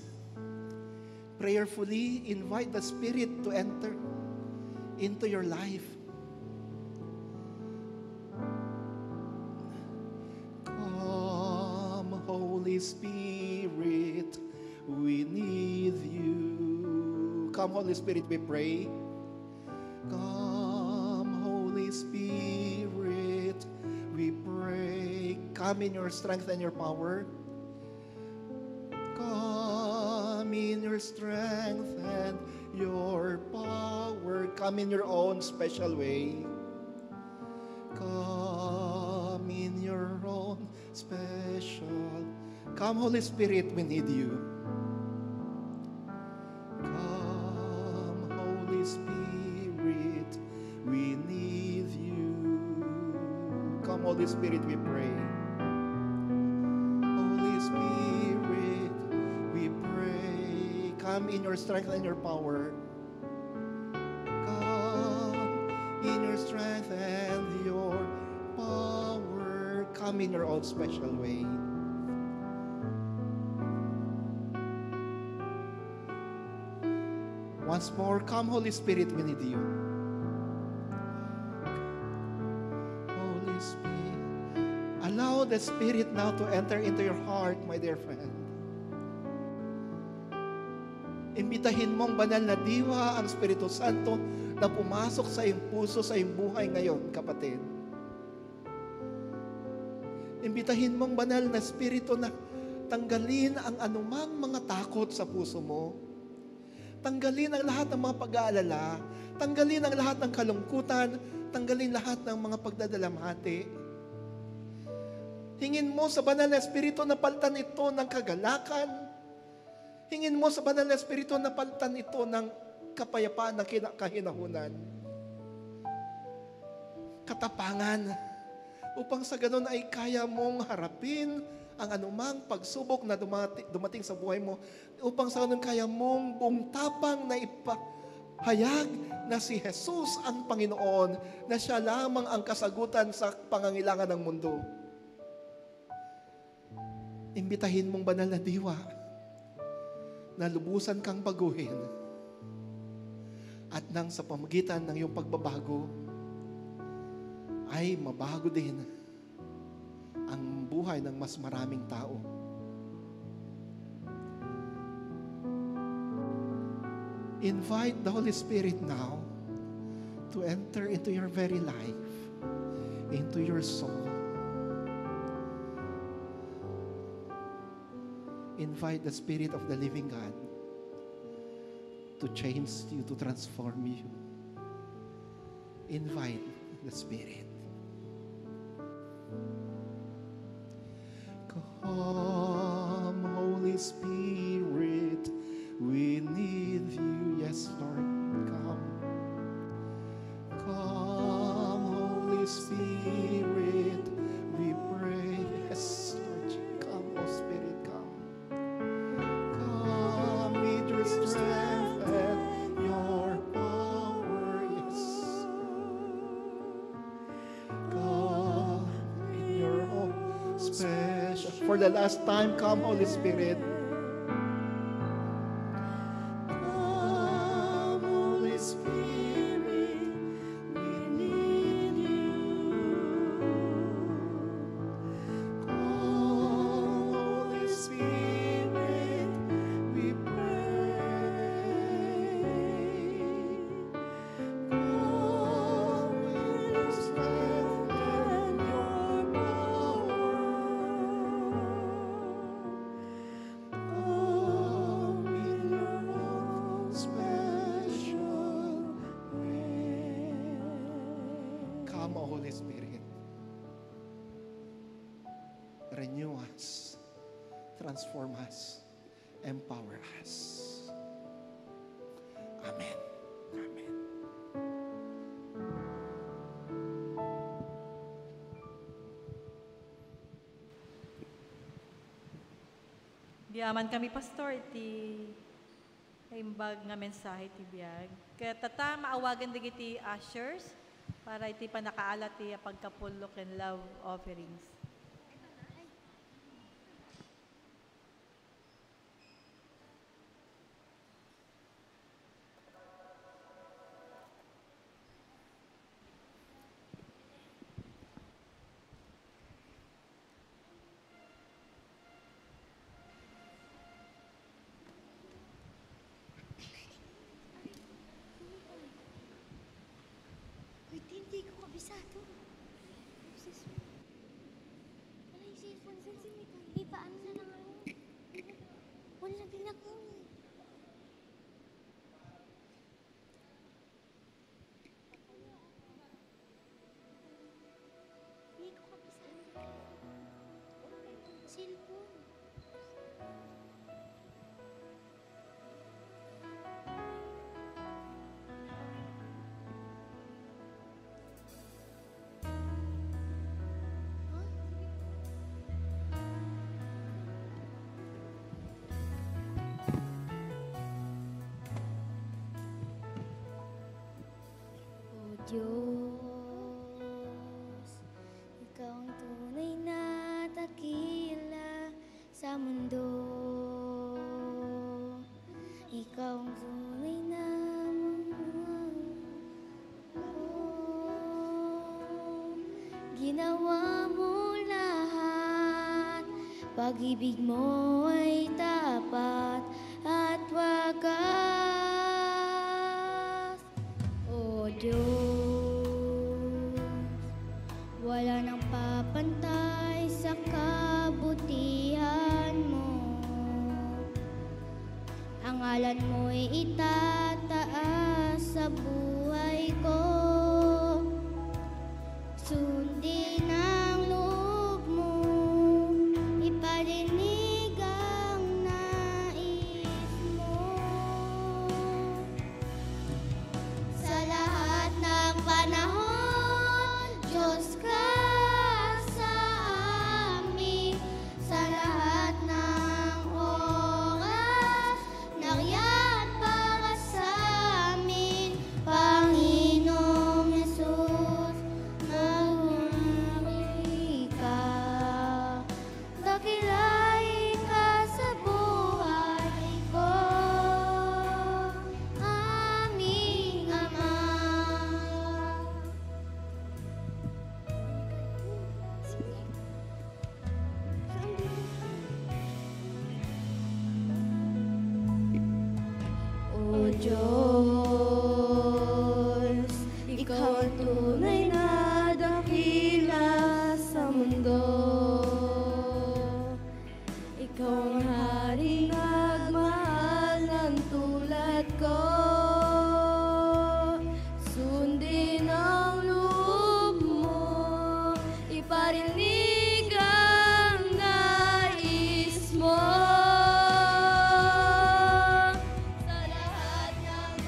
Prayerfully invite the Spirit to enter into your life. Come, Holy Spirit, we need you. Come, Holy Spirit, we pray. Come, Holy Spirit, we pray. Come in your strength and your power. Come in your strength and your power. Come in your own special way. Come in your own special. Come, Holy Spirit, we need you. Come, Holy Spirit, we need you. Come, Holy Spirit, we pray. Holy Spirit, we pray. Come in your strength and your power. Come in your strength and your power. Come in your own special way. Once more, come, Holy Spirit, we need you. Holy Spirit, allow the Spirit now to enter into your heart, my dear friend. Imbitahin mong banal na diwa ang Espiritu Santo na pumasok sa iyong puso, sa iyong buhay ngayon, kapatid. Imbitahin mong banal na Espiritu na tanggalin ang anumang mga takot sa puso mo. Tanggalin ang lahat ng mga pag-aalala. Tanggalin ang lahat ng kalungkutan. Tanggalin lahat ng mga pagdadalamhati. Hingin mo sa banal na Espiritu na palitan ito ng kagalakan. Hingin mo sa banal na Espiritu na palitan ito ng kapayapaan, ng kahinahunan. Katapangan. Upang sa ganun ay kaya mong harapin ang anumang pagsubok na dumating sa buhay mo, upang sa ganun kaya mong buong tapang na ipahayag na si Jesus ang Panginoon, na siya lamang ang kasagutan sa pangangailangan ng mundo. Imbitahin mong banal na diwa na lubusan kang baguhin, at nang sa pamagitan ng iyong pagbabago ay mabago din ang buhay ng mas maraming tao. Invite the Holy Spirit now to enter into your very life, into your soul. Invite the Spirit of the living God to change you, to transform you. Invite the Spirit. Come, Holy Spirit, special. For the last time, come, Holy Spirit. Come, Holy Spirit, we need you. Come, Holy Spirit, we pray. Come with your strength and your power. Come in your own special way. Come, O Holy Spirit. Renew us, transform us, empower us. Amen. Amen. Di aman kami, Pastor, iti imbag nga mensahe ti biyag. Kaya tata, maawagan digiti ushers para iti panakaalat ti pagkapulok and love offerings. Wait, hindi ko kabisado. Sis, wala yung cellphone sa simita. Eh, paano na lang ako? Wala din ako. Hindi ko kabisado. Cellphone. O Diyos, Ikaw ang tunay na dakila sa mundo. Ikaw ang tunay na ginawa mo lahat. Pag-ibig mo ay tapat at wagas. O Diyos, wala nang papantay sa kabutihan mo. Ang ngalan mo'y itataas sa buhay ko. Sundin ang loob mo, iparinig ang nais mo. Sa lahat ng panahon, Diyos ka sa amin. Sa lahat ng oras, nariyan para sa amin. Panginoong Yesus, maghari ka. Dakilay ka sa buhay ko, aming Ama. O Diyos, Ikaw ang tunay na dakila sa mundo. Ikaw ang haring nagmahal ng tulad ko. Sundin ang loob mo, iparinig ang nais mo. Sa lahat ng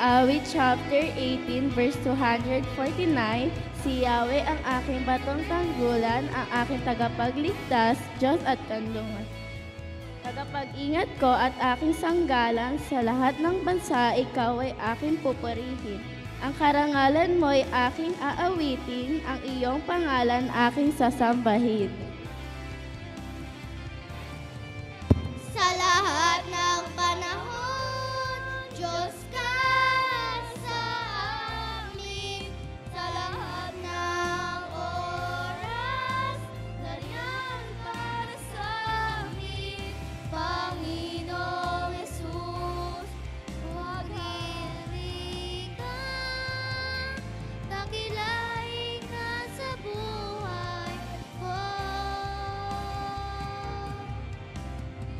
Awit chapter 18 verse 249, si Yahweh ang aking batong tanggulan, ang aking tagapagligtas, Diyos at kanlungan. Tagapag-ingat ko at aking sanggalang sa lahat ng bansa, ikaw ay aking pupurihin. Ang karangalan mo'y aking aawitin, ang iyong pangalan aking sasambahin. Sa lahat ng panahon, Diyos ka sa amin. Sa lahat ng oras, nariyan para sa amin. Panginoong Yesus, maghiri ka, dakilay ka sa buhay ko.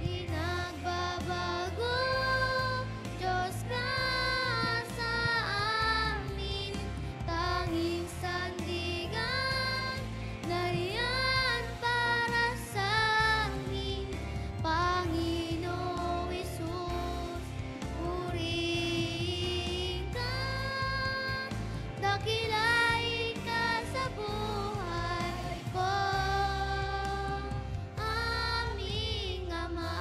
Di nagbabago, Diyos ka sa amin. Tanging sandigan, nariyan para sa amin. Panginoong Yesus, purihin ka, dakilay ka sa buhay ko. Aming Ama.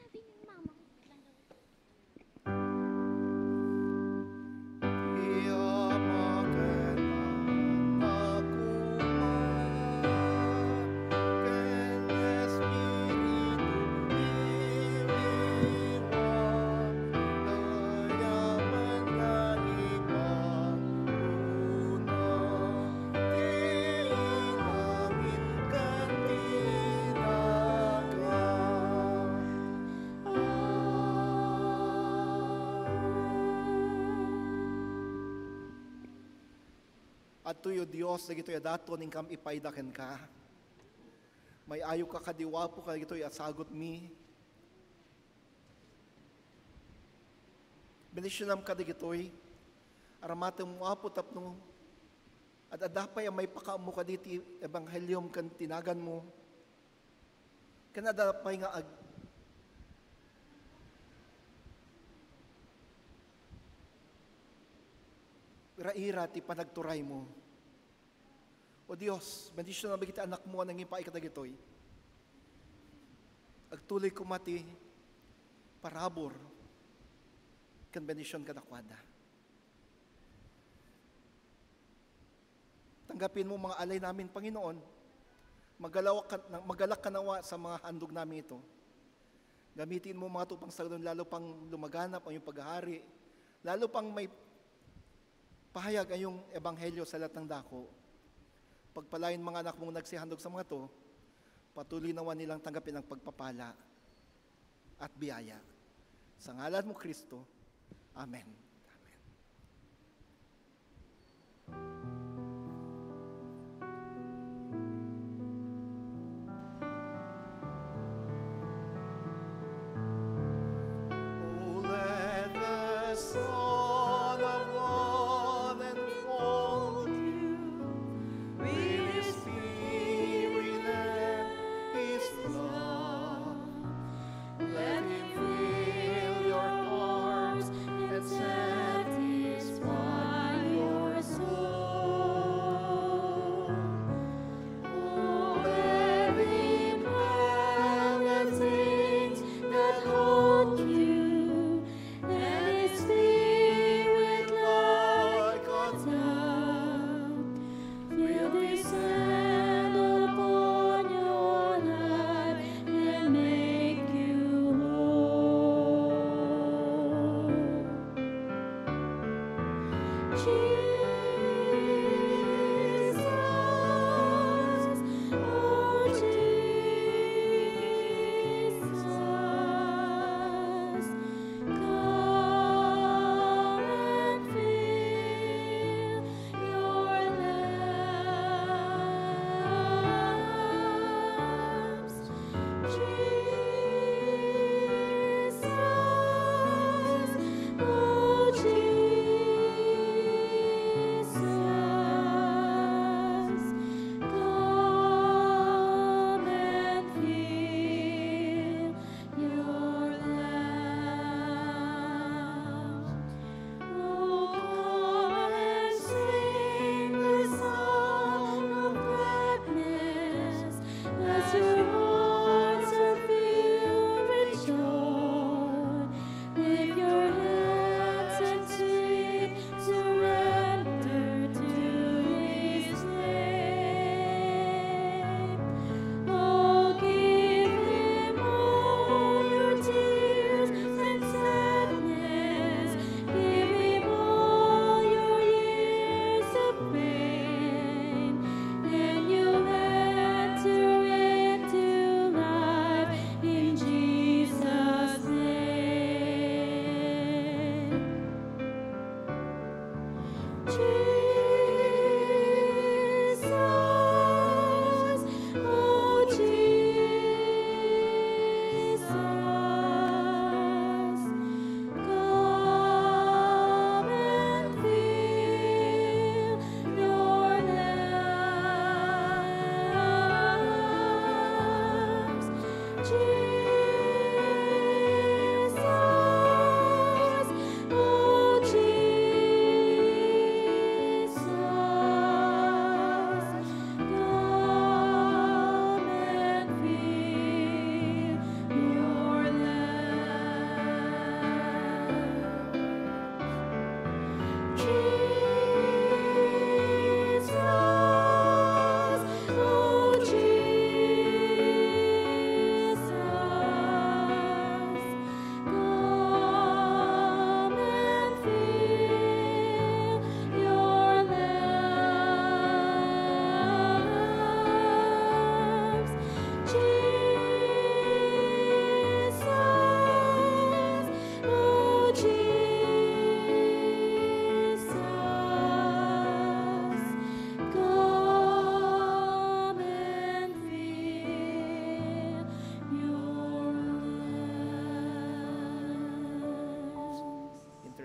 Sabi ni Mama. At tuyo Dios, dagito dato ning kam ipaidaken ka. May ayo ka kadiwa po ka dagito asagot mi. Benisyon ka dagitoy. Aramateng mo apo tapno. At adapay ang may pakamo ka diti ebanghelyum kan tinagan mo. Kanadapay nga ira-ira ti panagturay mo. O Dios, bendisyon na bagiti anak mo nang ipaay katagitoy. Agtuloy ko mati parabor kan bendisyon kadakwada. Tanggapin mo mga alay namin, Panginoon. Magalak ka nawa sa mga handog namin ito. Gamitin mo mga tupang saludon, lalo pang lumaganap ang iyong paghahari. Lalo pang may pahayag ang iyong ebanghelyo sa lahat ng dako. Pagpalain mga anak mong nagsihandog sa mga to, patuloy nawa nilang tanggapin ang pagpapala at biyaya. Sa ngalan mo, Kristo. Amen. Oh, let the Son of God enfold you with His Spirit and His love. Let Him fill your hearts and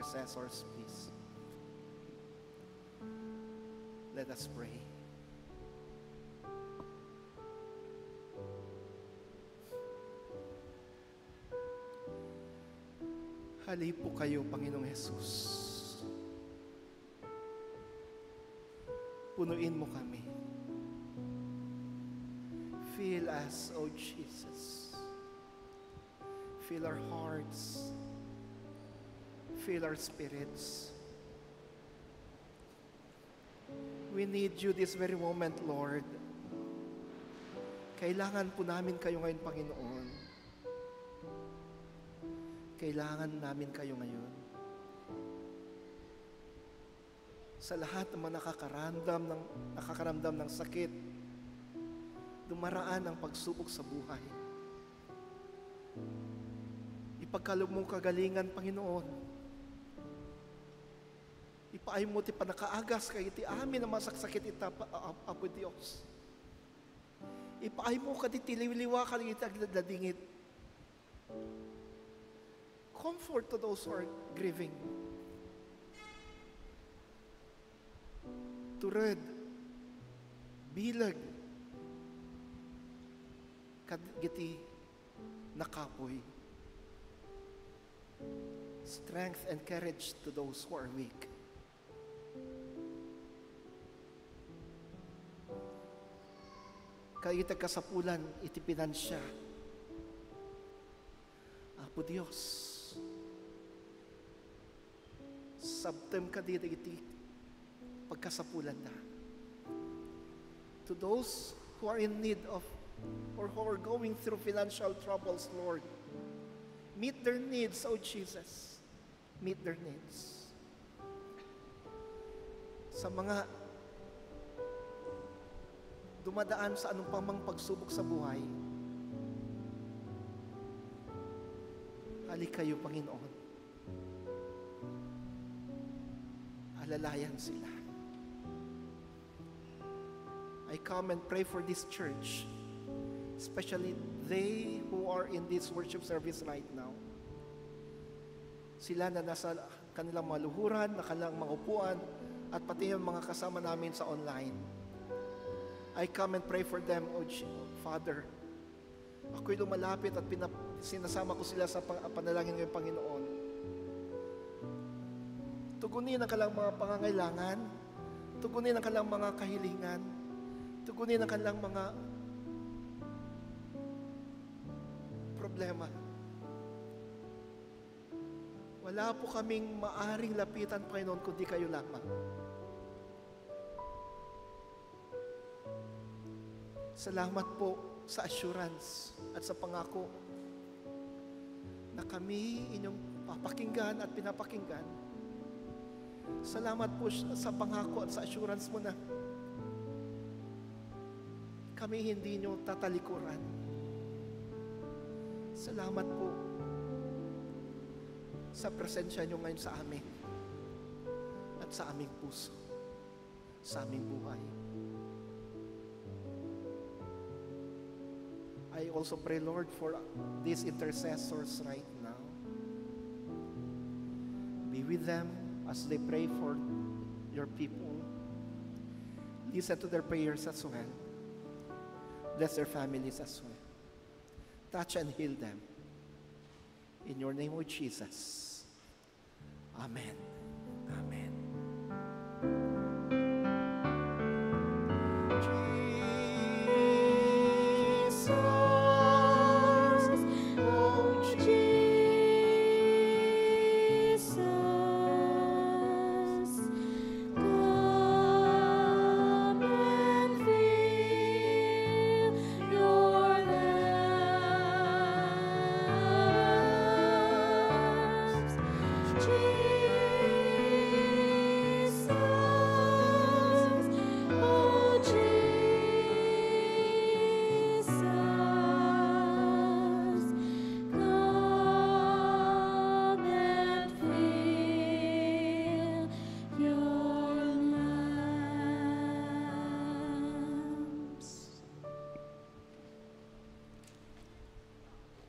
intercessors, please. Let us pray. Hali po kayo, Panginoong Jesus. Punuin mo kami. Fill us, O Jesus. Fill our hearts. Fill our spirits. We need you this very moment, Lord. Kailangan po namin kayo ngayon, Panginoon. Kailangan namin kayo ngayon. Sa lahat ng mga nakakaramdam ng sakit, dumaraan ang pagsubok sa buhay. Ipagkaloob mong kagalingan, Panginoon. Ipaay mo ti panakaagas kay iti amin ang masaksakit ita, Apo Diyos. Ipaay mo ka ti tiliwliwa ka iti agdadingit. Comfort to those who are grieving. Tured, bilag, kadgiti nakapoy. Strength and courage to those who are weak. Kayo kasapulan, iti pinansya. Apo Diyos, sabtem ka dito iti pagkasapulan na. To those who are in need of or who are going through financial troubles, Lord, meet their needs, O Jesus. Meet their needs. Sa mga dumadaan sa anong pamang pagsubok sa buhay, halik kayo, Panginoon. Alalayan sila. I come and pray for this church, especially they who are in this worship service right now. Sila na nasa kanilang maluhuran, na kanilang mga upuan, at pati yung mga kasama namin sa online. I come and pray for them, O Father. Ako'y lumalapit at sinasama ko sila sa panalangin ng Panginoon. Tugunin ang kanilang mga pangangailangan, tugunin ang kanilang mga kahilingan, tugunin ang kanilang mga problema. Wala po kaming maaring lapitan, Panginoon, kundi kayo lamang. Salamat po sa assurance at sa pangako na kami inyong papakinggan at pinapakinggan. Salamat po sa pangako at sa assurance mo na kami hindi nyo tatalikuran. Salamat po sa presensya nyo ngayon sa amin at sa aming puso, sa aming buhay. I also pray, Lord, for these intercessors right now. Be with them as they pray for your people. Listen to their prayers as well. Bless their families as well. Touch and heal them. In your name, O Jesus. Amen. Amen.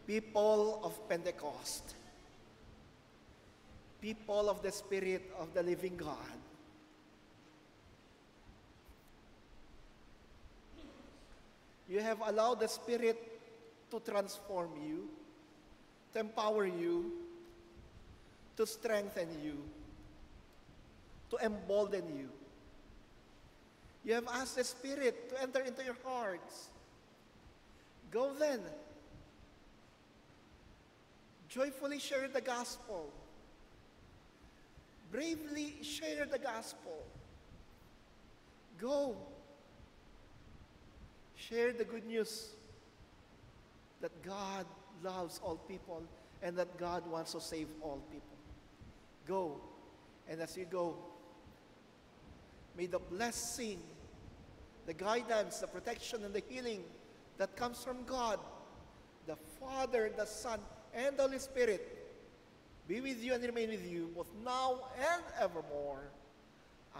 People of Pentecost, people of the Spirit of the living God, you have allowed the Spirit to transform you, to empower you, to strengthen you, to embolden you. You have asked the Spirit to enter into your hearts. Go then. Joyfully share the gospel. Bravely share the gospel. Go. Share the good news that God loves all people and that God wants to save all people. Go. And as you go, may the blessing, the guidance, the protection, and the healing that comes from God, the Father, the Son, and the Holy Spirit, be with you and remain with you both now and evermore.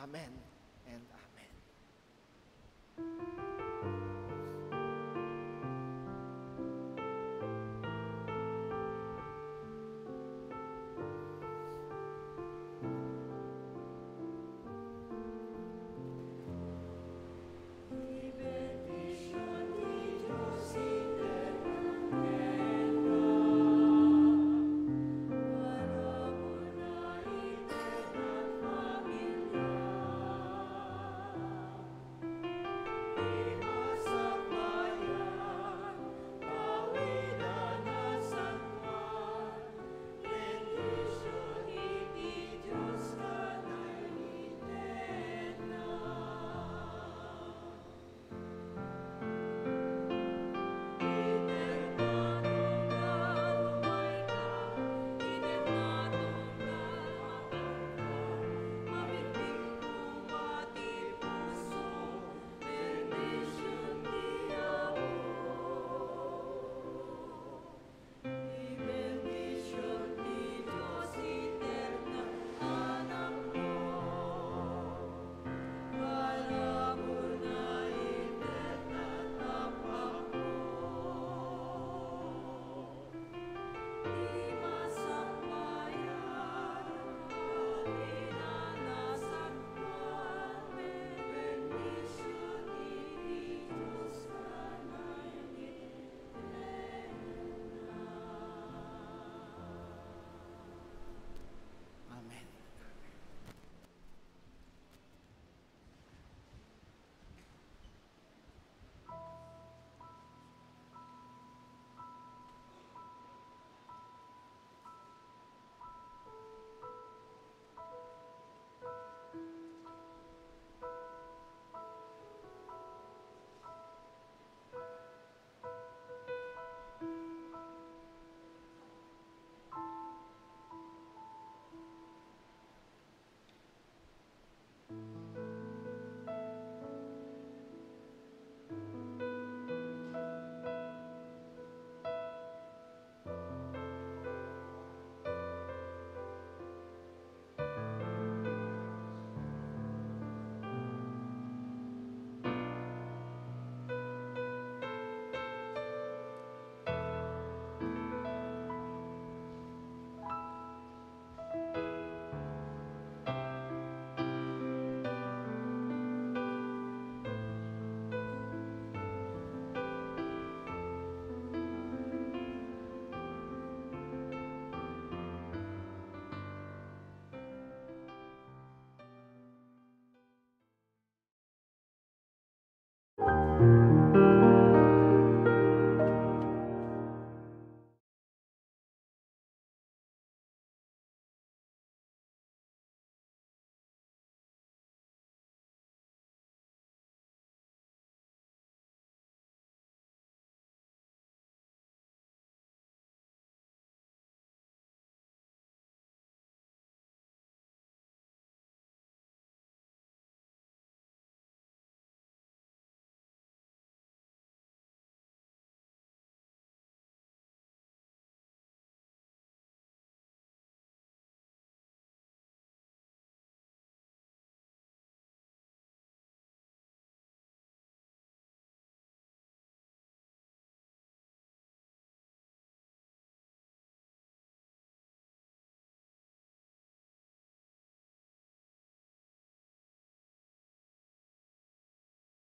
Amen and amen.